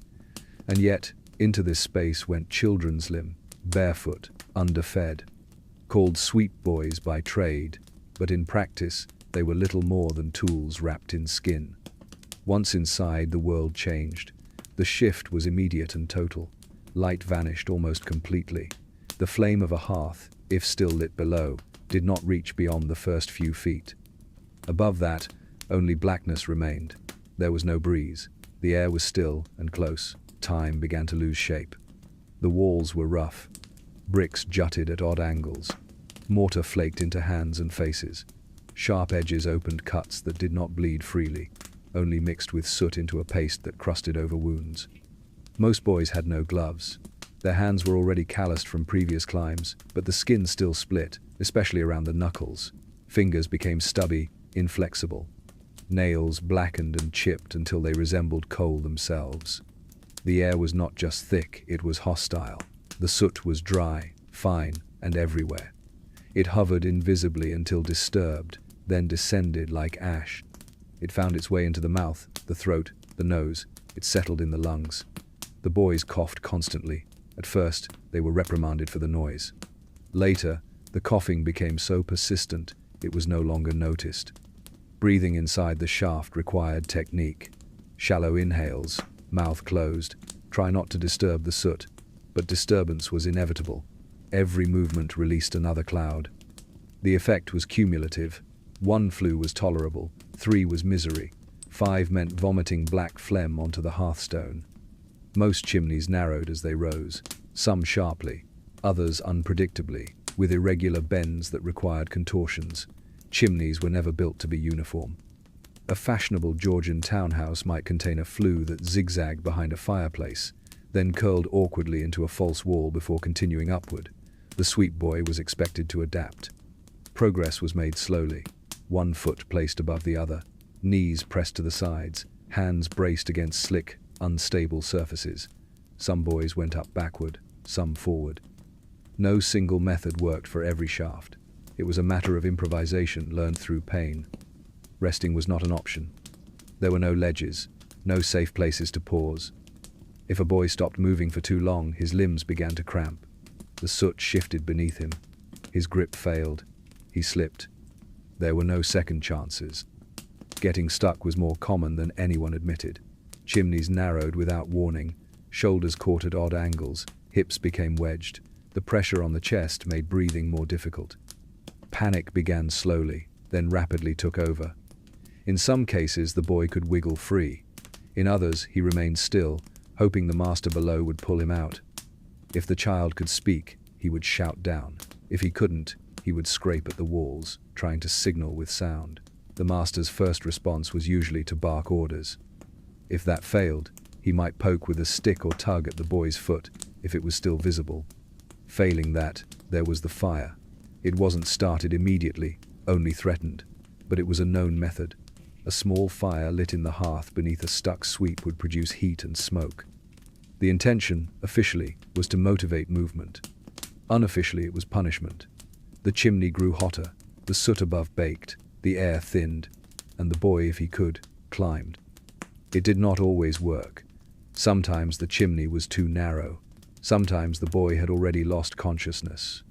And yet, into this space went children's limb, barefoot, underfed. Called sweep boys by trade, but in practice, they were little more than tools wrapped in skin. Once inside, the world changed. The shift was immediate and total. Light vanished almost completely. The flame of a hearth, if still lit below, did not reach beyond the first few feet. Above that, only blackness remained. There was no breeze. The air was still and close. Time began to lose shape. The walls were rough. Bricks jutted at odd angles. Mortar flaked into hands and faces. Sharp edges opened cuts that did not bleed freely, only mixed with soot into a paste that crusted over wounds. Most boys had no gloves. Their hands were already calloused from previous climbs, but the skin still split, especially around the knuckles. Fingers became stubby, inflexible. Nails blackened and chipped until they resembled coal themselves. The air was not just thick, it was hostile. The soot was dry, fine, and everywhere. It hovered invisibly until disturbed, then descended like ash. It found its way into the mouth, the throat, the nose. It settled in the lungs. The boys coughed constantly. At first, they were reprimanded for the noise. Later, the coughing became so persistent, it was no longer noticed. Breathing inside the shaft required technique. Shallow inhales, mouth closed. Try not to disturb the soot. But disturbance was inevitable. Every movement released another cloud. The effect was cumulative. 1 flue was tolerable, 3 was misery, 5 meant vomiting black phlegm onto the hearthstone. Most chimneys narrowed as they rose, some sharply, others unpredictably, with irregular bends that required contortions. Chimneys were never built to be uniform. A fashionable Georgian townhouse might contain a flue that zigzagged behind a fireplace, then curled awkwardly into a false wall before continuing upward. The sweep boy was expected to adapt. Progress was made slowly, 1 foot placed above the other, knees pressed to the sides, hands braced against slick, unstable surfaces. Some boys went up backward, some forward. No single method worked for every shaft. It was a matter of improvisation learned through pain. Resting was not an option. There were no ledges, no safe places to pause. If a boy stopped moving for too long, his limbs began to cramp. The soot shifted beneath him. His grip failed. He slipped. There were no second chances. Getting stuck was more common than anyone admitted. Chimneys narrowed without warning. Shoulders caught at odd angles. Hips became wedged. The pressure on the chest made breathing more difficult. Panic began slowly, then rapidly took over. In some cases, the boy could wiggle free. In others, he remained still, hoping the master below would pull him out. If the child could speak, he would shout down. If he couldn't, he would scrape at the walls, trying to signal with sound. The master's first response was usually to bark orders. If that failed, he might poke with a stick or tug at the boy's foot if it was still visible. Failing that, there was the fire. It wasn't started immediately, only threatened, but it was a known method. A small fire lit in the hearth beneath a stuck sweep would produce heat and smoke. The intention, officially, was to motivate movement. Unofficially, it was punishment. The chimney grew hotter, the soot above baked, the air thinned, and the boy, if he could, climbed. It did not always work. Sometimes the chimney was too narrow. Sometimes the boy had already lost consciousness.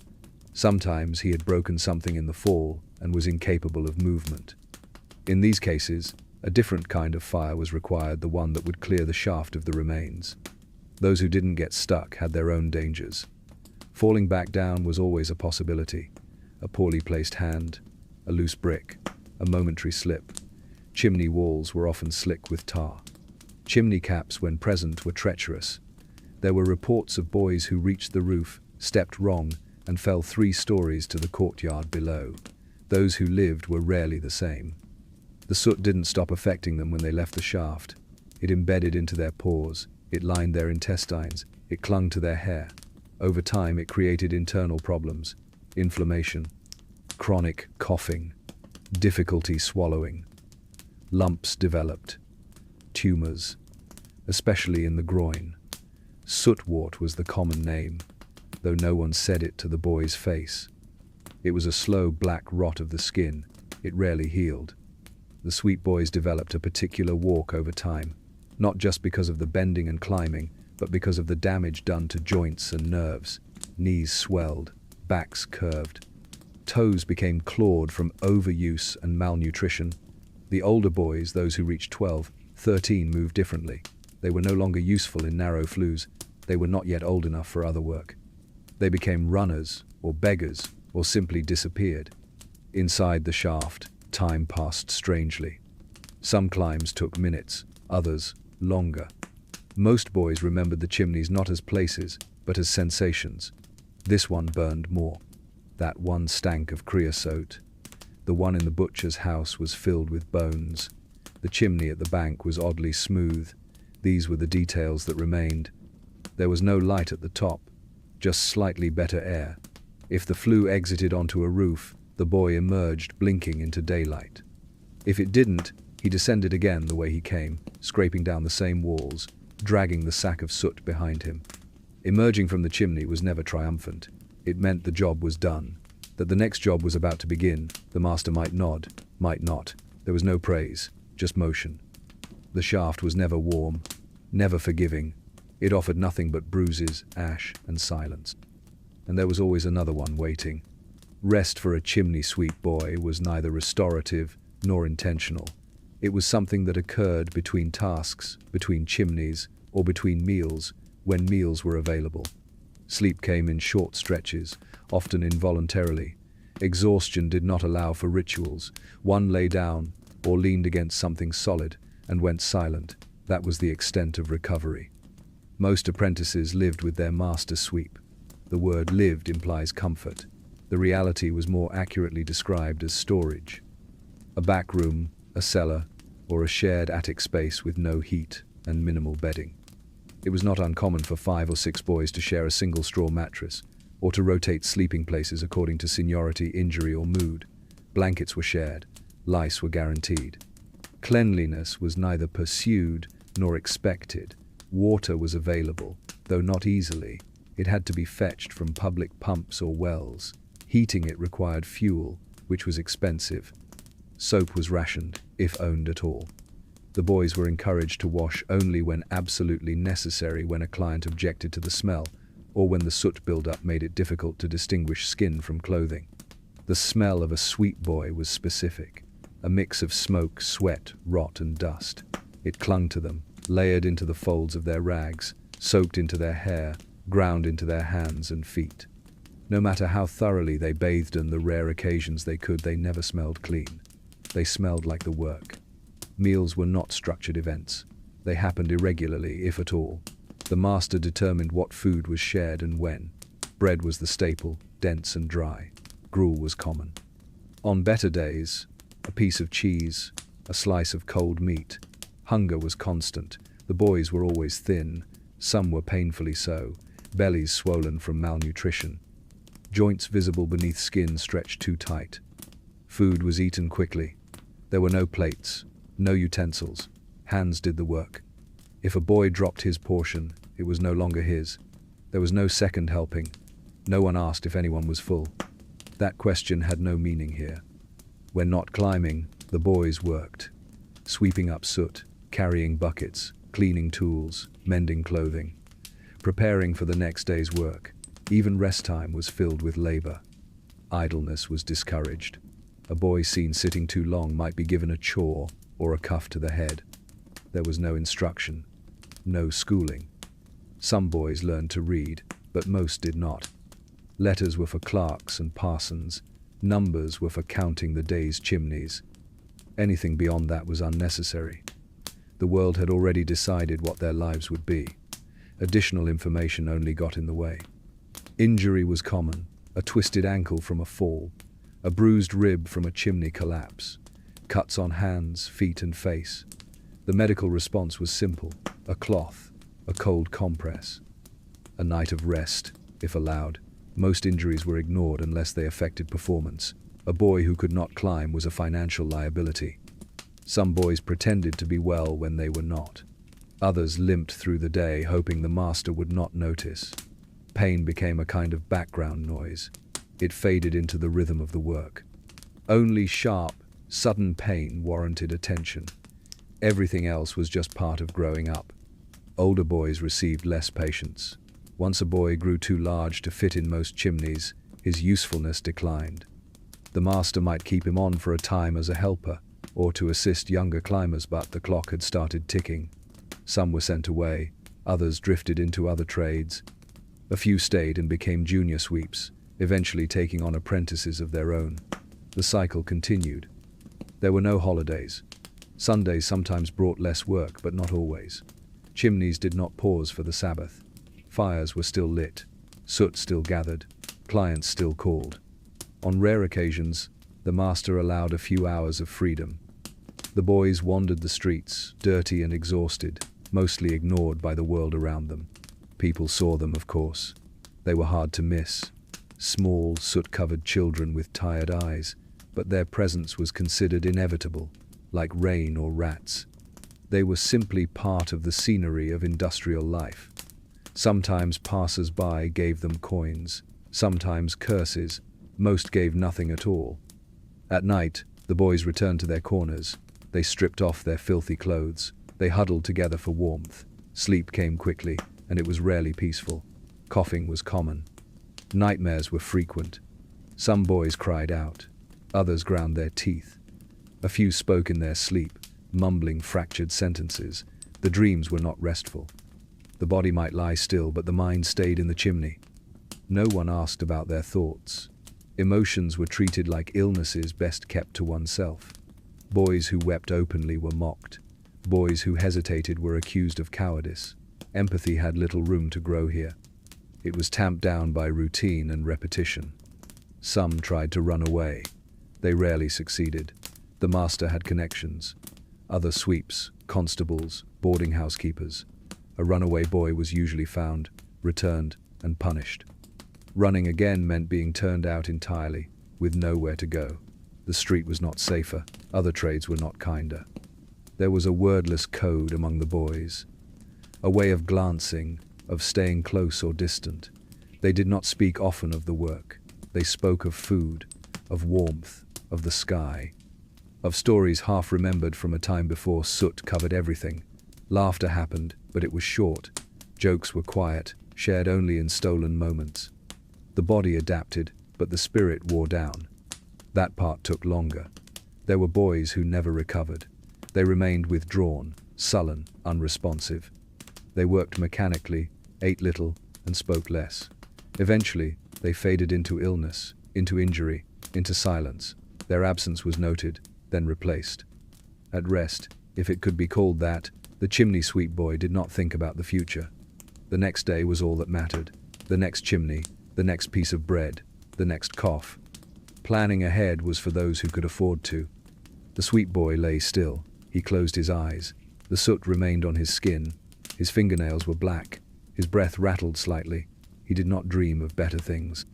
Sometimes he had broken something in the fall and was incapable of movement. In these cases, a different kind of fire was required, the one that would clear the shaft of the remains. Those who didn't get stuck had their own dangers. Falling back down was always a possibility. A poorly placed hand, a loose brick, a momentary slip. Chimney walls were often slick with tar. Chimney caps, when present, were treacherous. There were reports of boys who reached the roof, stepped wrong, and fell 3 stories to the courtyard below. Those who lived were rarely the same. The soot didn't stop affecting them when they left the shaft. It embedded into their pores, it lined their intestines, it clung to their hair. Over time, it created internal problems: inflammation, chronic coughing, difficulty swallowing. Lumps developed, tumors, especially in the groin. Sootwort was the common name, though no one said it to the boy's face. It was a slow black rot of the skin. It rarely healed. The sweet boys developed a particular walk over time, not just because of the bending and climbing, but because of the damage done to joints and nerves. Knees swelled, backs curved. Toes became clawed from overuse and malnutrition. The older boys, those who reached 12, 13, moved differently. They were no longer useful in narrow flues. They were not yet old enough for other work. They became runners, or beggars, or simply disappeared. Inside the shaft, time passed strangely. Some climbs took minutes, others longer. Most boys remembered the chimneys not as places, but as sensations. This one burned more. That one stank of creosote. The one in the butcher's house was filled with bones. The chimney at the bank was oddly smooth. These were the details that remained. There was no light at the top, just slightly better air. If the flue exited onto a roof, the boy emerged, blinking into daylight. If it didn't, he descended again the way he came, scraping down the same walls, dragging the sack of soot behind him. Emerging from the chimney was never triumphant. It meant the job was done, that the next job was about to begin. The master might nod, might not. There was no praise, just motion. The shaft was never warm, never forgiving. It offered nothing but bruises, ash, and silence. And there was always another one waiting. Rest for a chimney sweep boy was neither restorative nor intentional. It was something that occurred between tasks, between chimneys, or between meals, when meals were available. Sleep came in short stretches, often involuntarily. Exhaustion did not allow for rituals. One lay down, or leaned against something solid, and went silent. That was the extent of recovery. Most apprentices lived with their master sweep. The word lived implies comfort. The reality was more accurately described as storage. A back room, a cellar, or a shared attic space with no heat and minimal bedding. It was not uncommon for 5 or 6 boys to share a single straw mattress, or to rotate sleeping places according to seniority, injury, or mood. Blankets were shared. Lice were guaranteed. Cleanliness was neither pursued nor expected. Water was available, though not easily. It had to be fetched from public pumps or wells. Heating it required fuel, which was expensive. Soap was rationed, if owned at all. The boys were encouraged to wash only when absolutely necessary, when a client objected to the smell, or when the soot buildup made it difficult to distinguish skin from clothing. The smell of a sweet boy was specific, a mix of smoke, sweat, rot, and dust. It clung to them, layered into the folds of their rags, soaked into their hair, ground into their hands and feet. No matter how thoroughly they bathed on the rare occasions they could, they never smelled clean. They smelled like the work. Meals were not structured events. They happened irregularly, if at all. The master determined what food was shared and when. Bread was the staple, dense and dry. Gruel was common. On better days, a piece of cheese, a slice of cold meat. Hunger was constant. The boys were always thin. Some were painfully so, bellies swollen from malnutrition. Joints visible beneath skin stretched too tight. Food was eaten quickly. There were no plates, no utensils. Hands did the work. If a boy dropped his portion, it was no longer his. There was no second helping. No one asked if anyone was full. That question had no meaning here. When not climbing, the boys worked, sweeping up soot, carrying buckets, cleaning tools, mending clothing, preparing for the next day's work. Even rest time was filled with labor. Idleness was discouraged. A boy seen sitting too long might be given a chore or a cuff to the head. There was no instruction, no schooling. Some boys learned to read, but most did not. Letters were for clerks and parsons. Numbers were for counting the day's chimneys. Anything beyond that was unnecessary. The world had already decided what their lives would be. Additional information only got in the way. Injury was common, a twisted ankle from a fall, a bruised rib from a chimney collapse, cuts on hands, feet, and face. The medical response was simple: a cloth, a cold compress. A night of rest, if allowed. Most injuries were ignored unless they affected performance. A boy who could not climb was a financial liability. Some boys pretended to be well when they were not. Others limped through the day, hoping the master would not notice. Pain became a kind of background noise. It faded into the rhythm of the work. Only sharp, sudden pain warranted attention. Everything else was just part of growing up. Older boys received less patience. Once a boy grew too large to fit in most chimneys, his usefulness declined. The master might keep him on for a time as a helper, or to assist younger climbers, but the clock had started ticking. Some were sent away, others drifted into other trades. A few stayed and became junior sweeps, eventually taking on apprentices of their own. The cycle continued. There were no holidays. Sundays sometimes brought less work, but not always. Chimneys did not pause for the Sabbath. Fires were still lit, soot still gathered, clients still called. On rare occasions, the master allowed a few hours of freedom. The boys wandered the streets, dirty and exhausted, mostly ignored by the world around them. People saw them, of course. They were hard to miss. Small, soot-covered children with tired eyes, but their presence was considered inevitable, like rain or rats. They were simply part of the scenery of industrial life. Sometimes passers-by gave them coins, sometimes curses, most gave nothing at all. At night, the boys returned to their corners. They stripped off their filthy clothes. They huddled together for warmth. Sleep came quickly, and it was rarely peaceful. Coughing was common. Nightmares were frequent. Some boys cried out. Others ground their teeth. A few spoke in their sleep, mumbling fractured sentences. The dreams were not restful. The body might lie still, but the mind stayed in the chimney. No one asked about their thoughts. Emotions were treated like illnesses best kept to oneself. Boys who wept openly were mocked. Boys who hesitated were accused of cowardice. Empathy had little room to grow here. It was tamped down by routine and repetition. Some tried to run away. They rarely succeeded. The master had connections. Other sweeps, constables, boarding house keepers. A runaway boy was usually found, returned, and punished. Running again meant being turned out entirely, with nowhere to go. The street was not safer. Other trades were not kinder. There was a wordless code among the boys. A way of glancing, of staying close or distant. They did not speak often of the work. They spoke of food, of warmth, of the sky, of stories half remembered from a time before soot covered everything. Laughter happened, but it was short. Jokes were quiet, shared only in stolen moments. The body adapted, but the spirit wore down. That part took longer. There were boys who never recovered. They remained withdrawn, sullen, unresponsive. They worked mechanically, ate little, and spoke less. Eventually, they faded into illness, into injury, into silence. Their absence was noted, then replaced. At rest, if it could be called that, the chimney sweep boy did not think about the future. The next day was all that mattered. The next chimney, the next piece of bread, the next cough. Planning ahead was for those who could afford to. The sweep boy lay still. He closed his eyes. The soot remained on his skin. His fingernails were black. His breath rattled slightly. He did not dream of better things.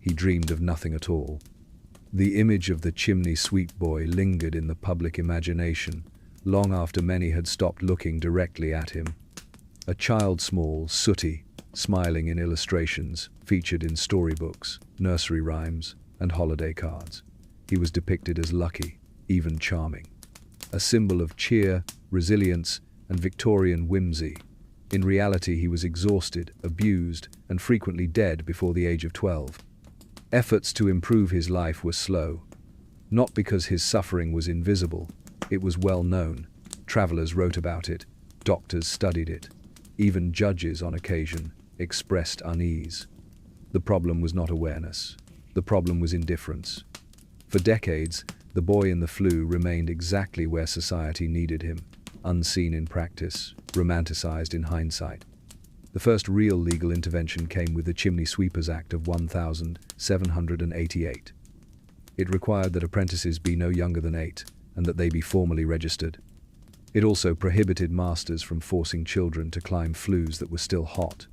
He dreamed of nothing at all. The image of the chimney sweep boy lingered in the public imagination, long after many had stopped looking directly at him. A child small, sooty, smiling in illustrations, featured in storybooks, nursery rhymes, and holiday cards. He was depicted as lucky, even charming. A symbol of cheer, resilience, and Victorian whimsy. In reality, he was exhausted, abused, and frequently dead before the age of 12. Efforts to improve his life were slow. Not because his suffering was invisible. It was well known. Travelers wrote about it. Doctors studied it. Even judges, on occasion, expressed unease. The problem was not awareness. The problem was indifference. For decades, the boy in the flue remained exactly where society needed him, unseen in practice, romanticized in hindsight. The first real legal intervention came with the Chimney Sweepers Act of 1788. It required that apprentices be no younger than 8, and that they be formally registered. It also prohibited masters from forcing children to climb flues that were still hot.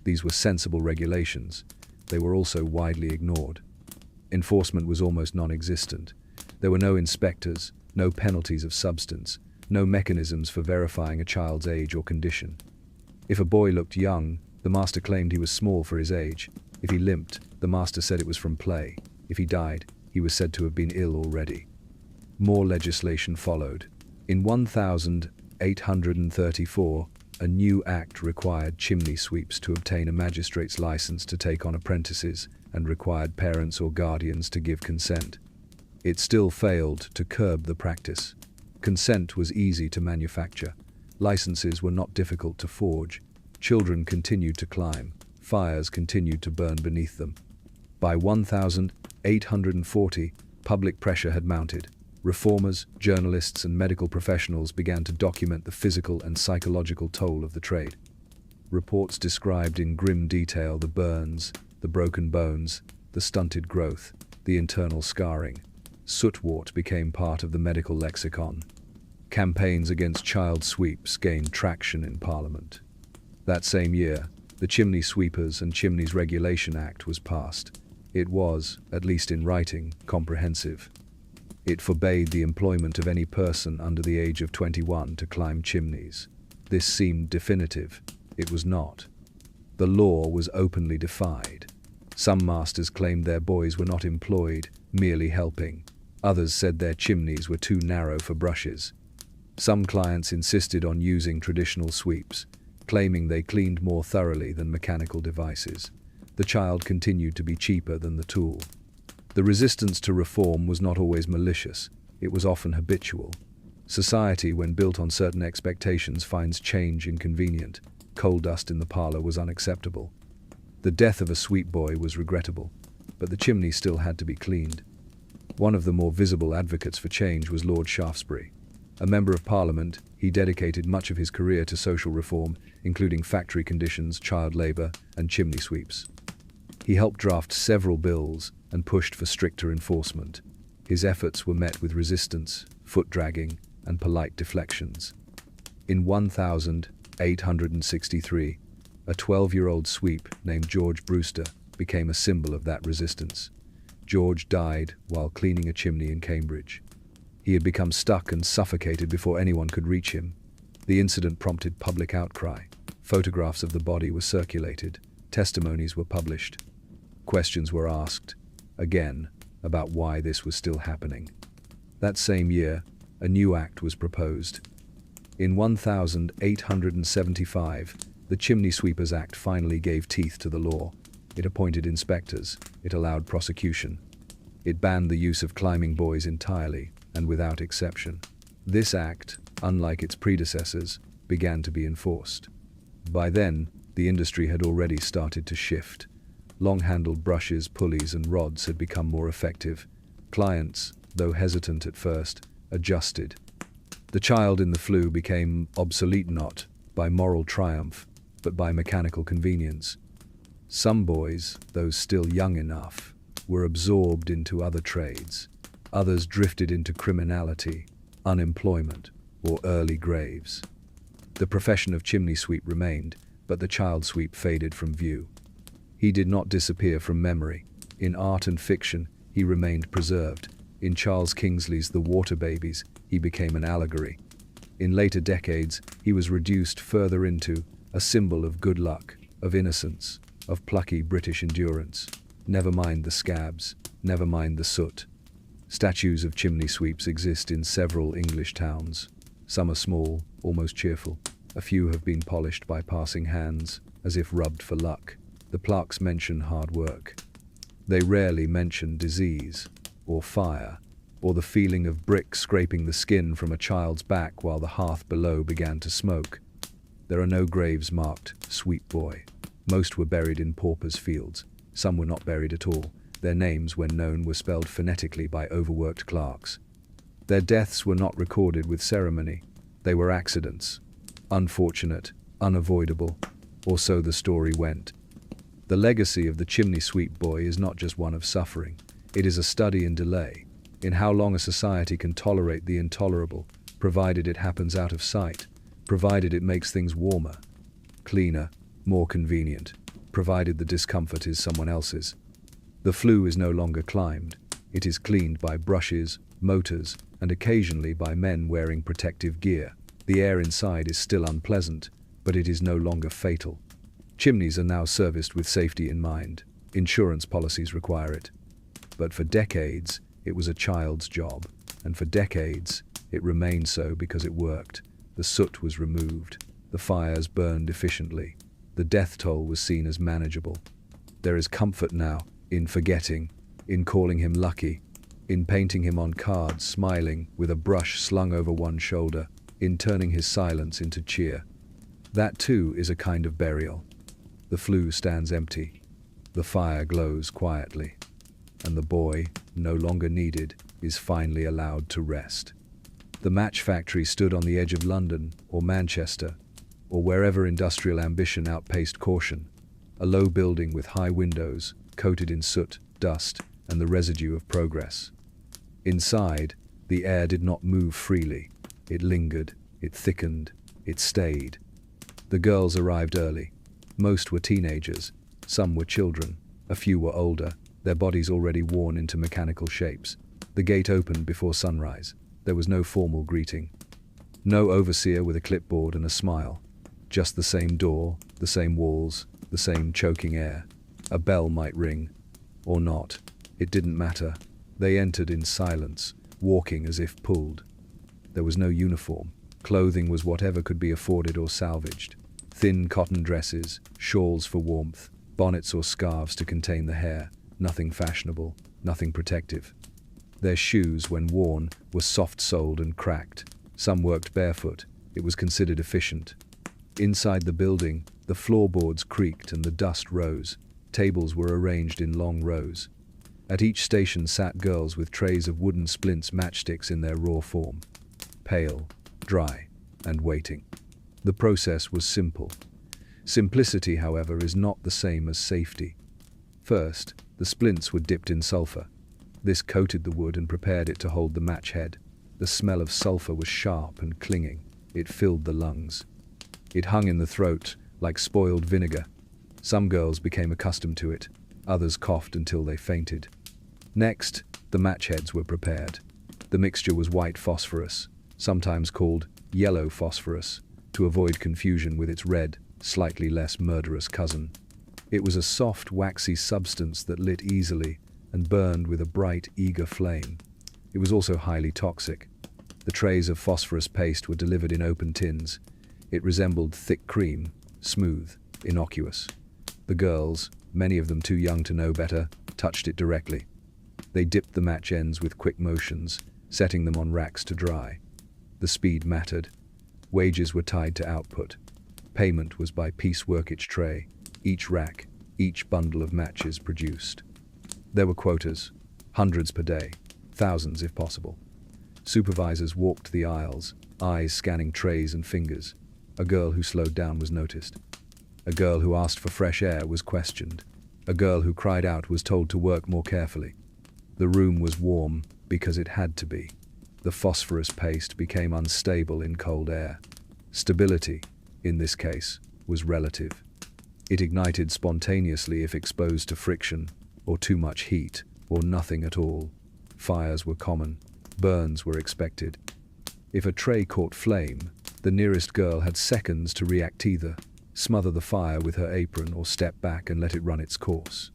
These were sensible regulations. They were also widely ignored. Enforcement was almost non-existent. There were no inspectors, no penalties of substance, no mechanisms for verifying a child's age or condition. If a boy looked young, the master claimed he was small for his age. If he limped, the master said it was from play. If he died, he was said to have been ill already. More legislation followed. In 1834, a new act required chimney sweeps to obtain a magistrate's license to take on apprentices and required parents or guardians to give consent. It still failed to curb the practice. Consent was easy to manufacture. Licenses were not difficult to forge. Children continued to climb. Fires continued to burn beneath them. By 1840, public pressure had mounted. Reformers, journalists, and medical professionals began to document the physical and psychological toll of the trade. Reports described in grim detail the burns, the broken bones, the stunted growth, the internal scarring. Sootwort became part of the medical lexicon. Campaigns against child sweeps gained traction in Parliament. That same year, the Chimney Sweepers and Chimneys Regulation Act was passed. It was, at least in writing, comprehensive. It forbade the employment of any person under the age of 21 to climb chimneys. This seemed definitive. It was not. The law was openly defied. Some masters claimed their boys were not employed, merely helping. Others said their chimneys were too narrow for brushes. Some clients insisted on using traditional sweeps, claiming they cleaned more thoroughly than mechanical devices. The child continued to be cheaper than the tool. The resistance to reform was not always malicious. It was often habitual. Society, when built on certain expectations, finds change inconvenient. Coal dust in the parlor was unacceptable. The death of a sweep boy was regrettable, but the chimney still had to be cleaned. One of the more visible advocates for change was Lord Shaftesbury. A member of Parliament, he dedicated much of his career to social reform, including factory conditions, child labour, and chimney sweeps. He helped draft several bills and pushed for stricter enforcement. His efforts were met with resistance, foot-dragging, and polite deflections. In 1863, a 12-year-old sweep named George Brewster became a symbol of that resistance. George died while cleaning a chimney in Cambridge. He had become stuck and suffocated before anyone could reach him. The incident prompted public outcry. Photographs of the body were circulated. Testimonies were published. Questions were asked, again, about why this was still happening. That same year, a new act was proposed. In 1875, the Chimney Sweepers Act finally gave teeth to the law. It appointed inspectors. It allowed prosecution. It banned the use of climbing boys entirely and without exception. This act, unlike its predecessors, began to be enforced. By then, the industry had already started to shift. Long-handled brushes, pulleys, and rods had become more effective. Clients, though hesitant at first, adjusted. The child in the flue became obsolete not by moral triumph, but by mechanical convenience. Some boys, those still young enough, were absorbed into other trades. Others drifted into criminality, unemployment, or early graves. The profession of chimney sweep remained, but the child sweep faded from view. He did not disappear from memory. In art and fiction, he remained preserved. In Charles Kingsley's The Water Babies, he became an allegory. In later decades, he was reduced further into a symbol of good luck, of innocence, of plucky British endurance. Never mind the scabs, never mind the soot. Statues of chimney sweeps exist in several English towns. Some are small, almost cheerful. A few have been polished by passing hands, as if rubbed for luck. The plaques mention hard work. They rarely mention disease, or fire, or the feeling of brick scraping the skin from a child's back while the hearth below began to smoke. There are no graves marked "Sweep Boy." Most were buried in paupers' fields. Some were not buried at all. Their names, when known, were spelled phonetically by overworked clerks. Their deaths were not recorded with ceremony. They were accidents. Unfortunate, unavoidable, or so the story went. The legacy of the chimney sweep boy is not just one of suffering. It is a study in delay, in how long a society can tolerate the intolerable, provided it happens out of sight, provided it makes things warmer, cleaner, more convenient, provided the discomfort is someone else's. The flue is no longer climbed. It is cleaned by brushes, motors, and occasionally by men wearing protective gear. The air inside is still unpleasant, but it is no longer fatal. Chimneys are now serviced with safety in mind. Insurance policies require it. But for decades, it was a child's job, and for decades, it remained so because it worked. The soot was removed. The fires burned efficiently. The death toll was seen as manageable. There is comfort now in forgetting, in calling him lucky, in painting him on cards smiling with a brush slung over one shoulder, in turning his silence into cheer. That too is a kind of burial. The flue stands empty. The fire glows quietly. And the boy, no longer needed, is finally allowed to rest. The match factory stood on the edge of London or Manchester, or wherever industrial ambition outpaced caution. A low building with high windows, coated in soot, dust, and the residue of progress. Inside, the air did not move freely. It lingered, it thickened, it stayed. The girls arrived early. Most were teenagers, some were children, a few were older, their bodies already worn into mechanical shapes. The gate opened before sunrise. There was no formal greeting. No overseer with a clipboard and a smile. Just the same door, the same walls, the same choking air. A bell might ring, or not. It didn't matter. They entered in silence, walking as if pulled. There was no uniform. Clothing was whatever could be afforded or salvaged. Thin cotton dresses, shawls for warmth, bonnets or scarves to contain the hair. Nothing fashionable, nothing protective. Their shoes, when worn, were soft-soled and cracked. Some worked barefoot. It was considered efficient. Inside the building, the floorboards creaked and the dust rose. Tables were arranged in long rows. At each station sat girls with trays of wooden splints, matchsticks in their raw form. Pale, dry, and waiting. The process was simple. Simplicity, however, is not the same as safety. First, the splints were dipped in sulfur. This coated the wood and prepared it to hold the match head. The smell of sulfur was sharp and clinging. It filled the lungs. It hung in the throat like spoiled vinegar. Some girls became accustomed to it. Others coughed until they fainted. Next, the match heads were prepared. The mixture was white phosphorus, sometimes called yellow phosphorus, to avoid confusion with its red, slightly less murderous cousin. It was a soft, waxy substance that lit easily and burned with a bright, eager flame. It was also highly toxic. The trays of phosphorus paste were delivered in open tins. It resembled thick cream, smooth, innocuous. The girls, many of them too young to know better, touched it directly. They dipped the match ends with quick motions, setting them on racks to dry. The speed mattered. Wages were tied to output. Payment was by piecework each tray, each rack, each bundle of matches produced. There were quotas, hundreds per day, thousands if possible. Supervisors walked the aisles, eyes scanning trays and fingers. A girl who slowed down was noticed. A girl who asked for fresh air was questioned. A girl who cried out was told to work more carefully. The room was warm because it had to be. The phosphorus paste became unstable in cold air. Stability, in this case, was relative. It ignited spontaneously if exposed to friction, or too much heat, or nothing at all. Fires were common. Burns were expected. If a tray caught flame, the nearest girl had seconds to react, either smother the fire with her apron or step back and let it run its course.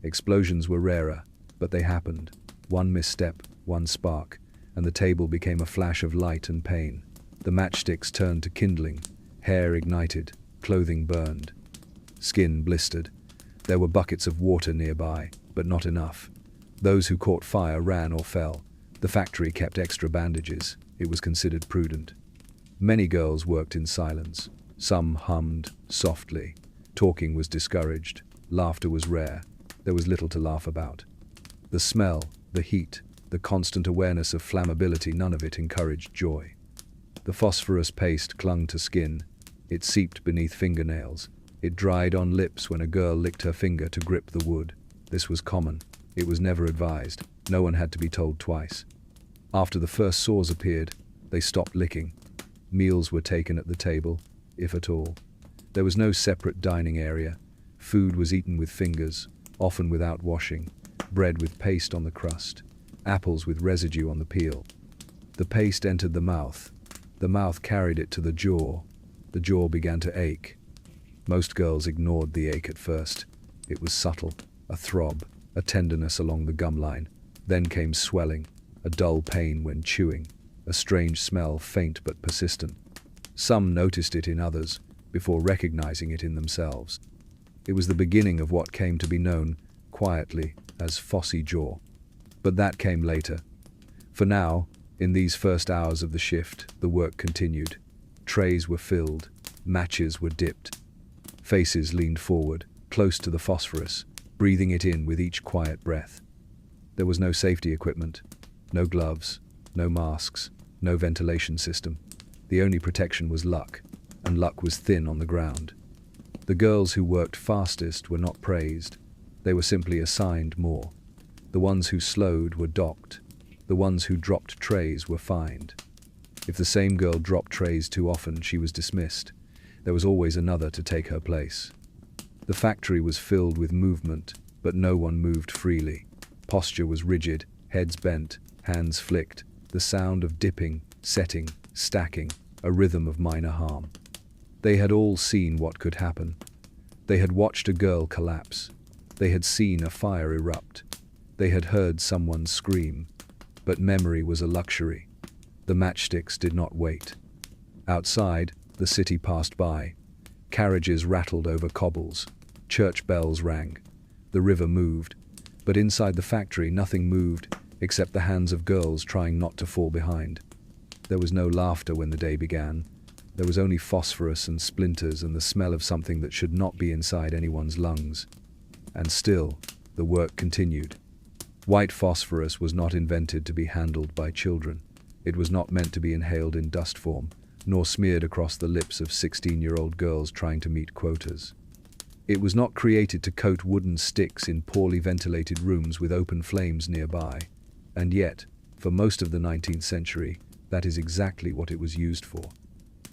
Explosions were rarer, but they happened. One misstep, one spark, and the table became a flash of light and pain. The matchsticks turned to kindling, hair ignited, clothing burned. Skin blistered. There were buckets of water nearby, but not enough. Those who caught fire ran or fell. The factory kept extra bandages. It was considered prudent. Many girls worked in silence. Some hummed softly. Talking was discouraged. Laughter was rare. There was little to laugh about. The smell, the heat, the constant awareness of flammability, none of it encouraged joy. The phosphorus paste clung to skin. It seeped beneath fingernails. It dried on lips when a girl licked her finger to grip the wood. This was common. It was never advised. No one had to be told twice. After the first sores appeared, they stopped licking. Meals were taken at the table, if at all. There was no separate dining area. Food was eaten with fingers, often without washing. Bread with paste on the crust. Apples with residue on the peel. The paste entered the mouth. The mouth carried it to the jaw. The jaw began to ache. Most girls ignored the ache at first. It was subtle, a throb, a tenderness along the gum line. Then came swelling, a dull pain when chewing, a strange smell, faint but persistent. Some noticed it in others, before recognizing it in themselves. It was the beginning of what came to be known, quietly, as phossy jaw. But that came later. For now, in these first hours of the shift, the work continued. Trays were filled, matches were dipped. Faces leaned forward, close to the phosphorus, breathing it in with each quiet breath. There was no safety equipment, no gloves, no masks, no ventilation system. The only protection was luck, and luck was thin on the ground. The girls who worked fastest were not praised. They were simply assigned more. The ones who slowed were docked. The ones who dropped trays were fined. If the same girl dropped trays too often, she was dismissed. There was always another to take her place. The factory was filled with movement, but no one moved freely. Posture was rigid, heads bent, hands flicked, the sound of dipping, setting, stacking, a rhythm of minor harm. They had all seen what could happen. They had watched a girl collapse. They had seen a fire erupt. They had heard someone scream. But memory was a luxury. The matchsticks did not wait. Outside, the city passed by. Carriages rattled over cobbles. Church bells rang. The river moved. But inside the factory, nothing moved except the hands of girls trying not to fall behind. There was no laughter when the day began. There was only phosphorus and splinters and the smell of something that should not be inside anyone's lungs. And still, the work continued. White phosphorus was not invented to be handled by children. It was not meant to be inhaled in dust form, nor smeared across the lips of 16-year-old girls trying to meet quotas. It was not created to coat wooden sticks in poorly ventilated rooms with open flames nearby. And yet, for most of the 19th century, that is exactly what it was used for.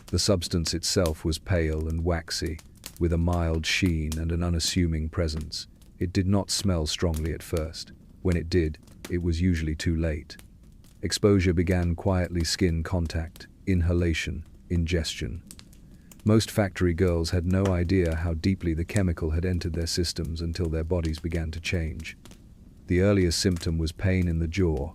The substance itself was pale and waxy, with a mild sheen and an unassuming presence. It did not smell strongly at first. When it did, it was usually too late. Exposure began quietly: skin contact, inhalation, ingestion. Most factory girls had no idea how deeply the chemical had entered their systems until their bodies began to change. The earliest symptom was pain in the jaw,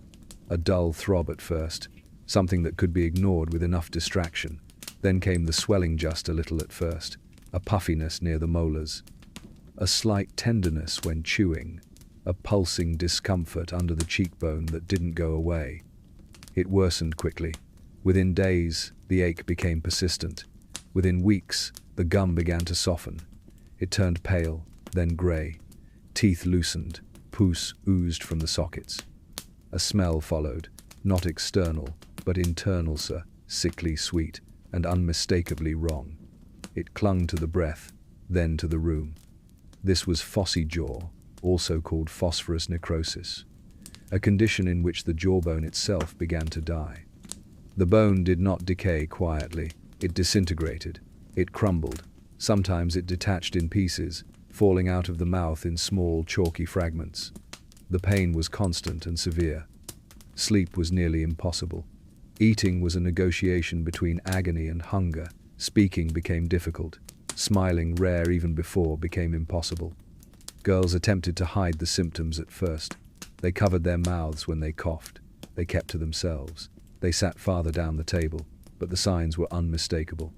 a dull throb at first, something that could be ignored with enough distraction. Then came the swelling just a little at first, a puffiness near the molars, a slight tenderness when chewing, a pulsing discomfort under the cheekbone that didn't go away. It worsened quickly. Within days, the ache became persistent. Within weeks, the gum began to soften. It turned pale, then grey. Teeth loosened, pus oozed from the sockets. A smell followed, not external, but internal, sir, sickly sweet, and unmistakably wrong. It clung to the breath, then to the room. This was phossy jaw, also called phosphorus necrosis, a condition in which the jawbone itself began to die. The bone did not decay quietly. It disintegrated. It crumbled. Sometimes it detached in pieces, falling out of the mouth in small, chalky fragments. The pain was constant and severe. Sleep was nearly impossible. Eating was a negotiation between agony and hunger. Speaking became difficult. Smiling, rare even before, became impossible. Girls attempted to hide the symptoms at first. They covered their mouths when they coughed. They kept to themselves. They sat farther down the table, but the signs were unmistakable.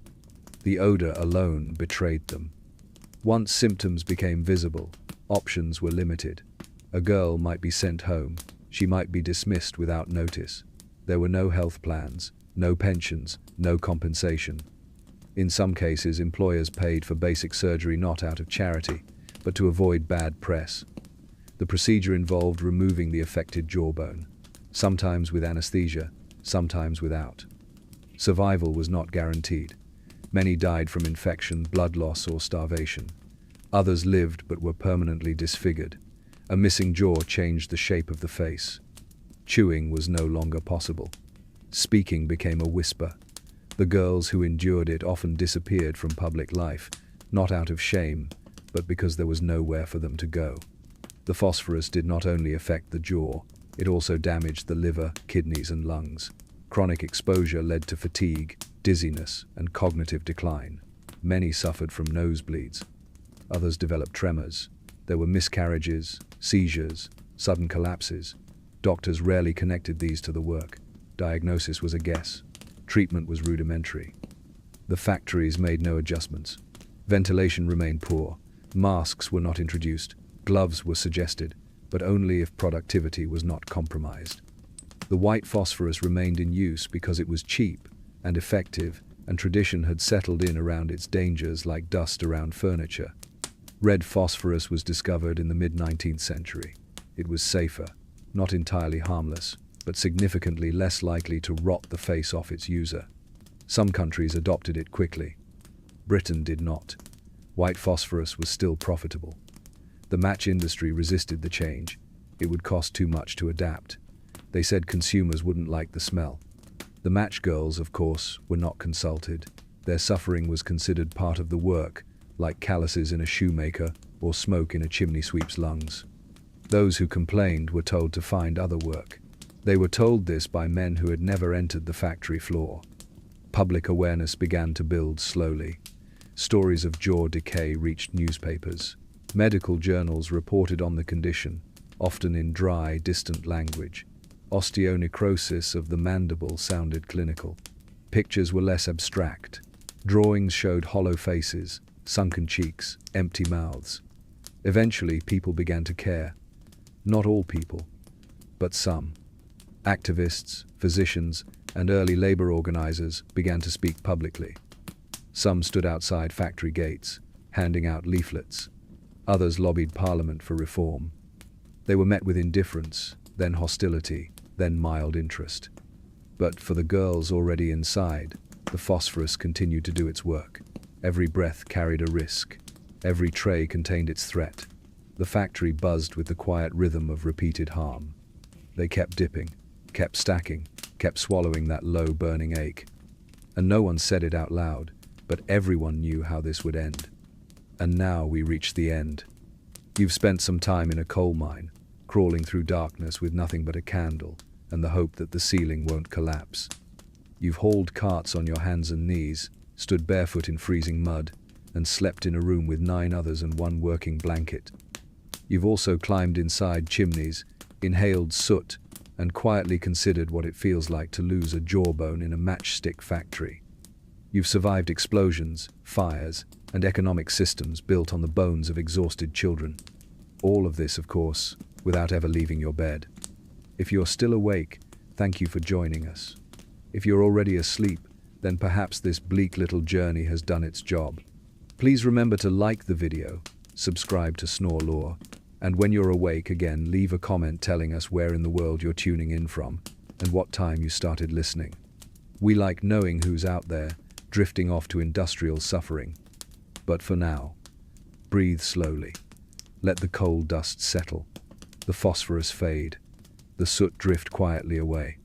The odor alone betrayed them. Once symptoms became visible, options were limited. A girl might be sent home. She might be dismissed without notice. There were no health plans, no pensions, no compensation. In some cases, employers paid for basic surgery not out of charity, but to avoid bad press. The procedure involved removing the affected jawbone, sometimes with anesthesia, sometimes without. Survival was not guaranteed. Many died from infection, blood loss, or starvation. Others lived but were permanently disfigured. A missing jaw changed the shape of the face. Chewing was no longer possible. Speaking became a whisper. The girls who endured it often disappeared from public life, not out of shame, but because there was nowhere for them to go. The phosphorus did not only affect the jaw, it also damaged the liver, kidneys, and lungs. Chronic exposure led to fatigue, dizziness, and cognitive decline. Many suffered from nosebleeds. Others developed tremors. There were miscarriages, seizures, sudden collapses. Doctors rarely connected these to the work. Diagnosis was a guess. Treatment was rudimentary. The factories made no adjustments. Ventilation remained poor. Masks were not introduced. Gloves were suggested, but only if productivity was not compromised. The white phosphorus remained in use because it was cheap and effective, and tradition had settled in around its dangers like dust around furniture. Red phosphorus was discovered in the mid-19th century. It was safer, not entirely harmless, but significantly less likely to rot the face off its user. Some countries adopted it quickly. Britain did not. White phosphorus was still profitable. The match industry resisted the change. It would cost too much to adapt. They said consumers wouldn't like the smell. The match girls, of course, were not consulted. Their suffering was considered part of the work, like calluses in a shoemaker or smoke in a chimney sweep's lungs. Those who complained were told to find other work. They were told this by men who had never entered the factory floor. Public awareness began to build slowly. Stories of jaw decay reached newspapers. Medical journals reported on the condition, often in dry, distant language. Osteonecrosis of the mandible sounded clinical. Pictures were less abstract. Drawings showed hollow faces, sunken cheeks, empty mouths. Eventually, people began to care. Not all people, but some. Activists, physicians, and early labor organizers began to speak publicly. Some stood outside factory gates, handing out leaflets. Others lobbied Parliament for reform. They were met with indifference, then hostility, then mild interest. But for the girls already inside, the phosphorus continued to do its work. Every breath carried a risk. Every tray contained its threat. The factory buzzed with the quiet rhythm of repeated harm. They kept dipping, kept stacking, kept swallowing that low burning ache. And no one said it out loud, but everyone knew how this would end. And now we reach the end. You've spent some time in a coal mine, crawling through darkness with nothing but a candle and the hope that the ceiling won't collapse. You've hauled carts on your hands and knees, stood barefoot in freezing mud, and slept in a room with 9 others and 1 working blanket. You've also climbed inside chimneys, inhaled soot, and quietly considered what it feels like to lose a jawbone in a matchstick factory. You've survived explosions, fires, and economic systems built on the bones of exhausted children. All of this, of course, without ever leaving your bed. If you're still awake, thank you for joining us. If you're already asleep, then perhaps this bleak little journey has done its job. Please remember to like the video, subscribe to Snore Lore, and when you're awake again, leave a comment telling us where in the world you're tuning in from and what time you started listening. We like knowing who's out there, drifting off to industrial suffering. But for now, breathe slowly. Let the coal dust settle, the phosphorus fade, the soot drift quietly away.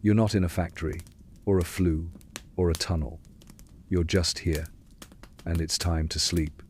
You're not in a factory, or a flue, or a tunnel. You're just here, and it's time to sleep.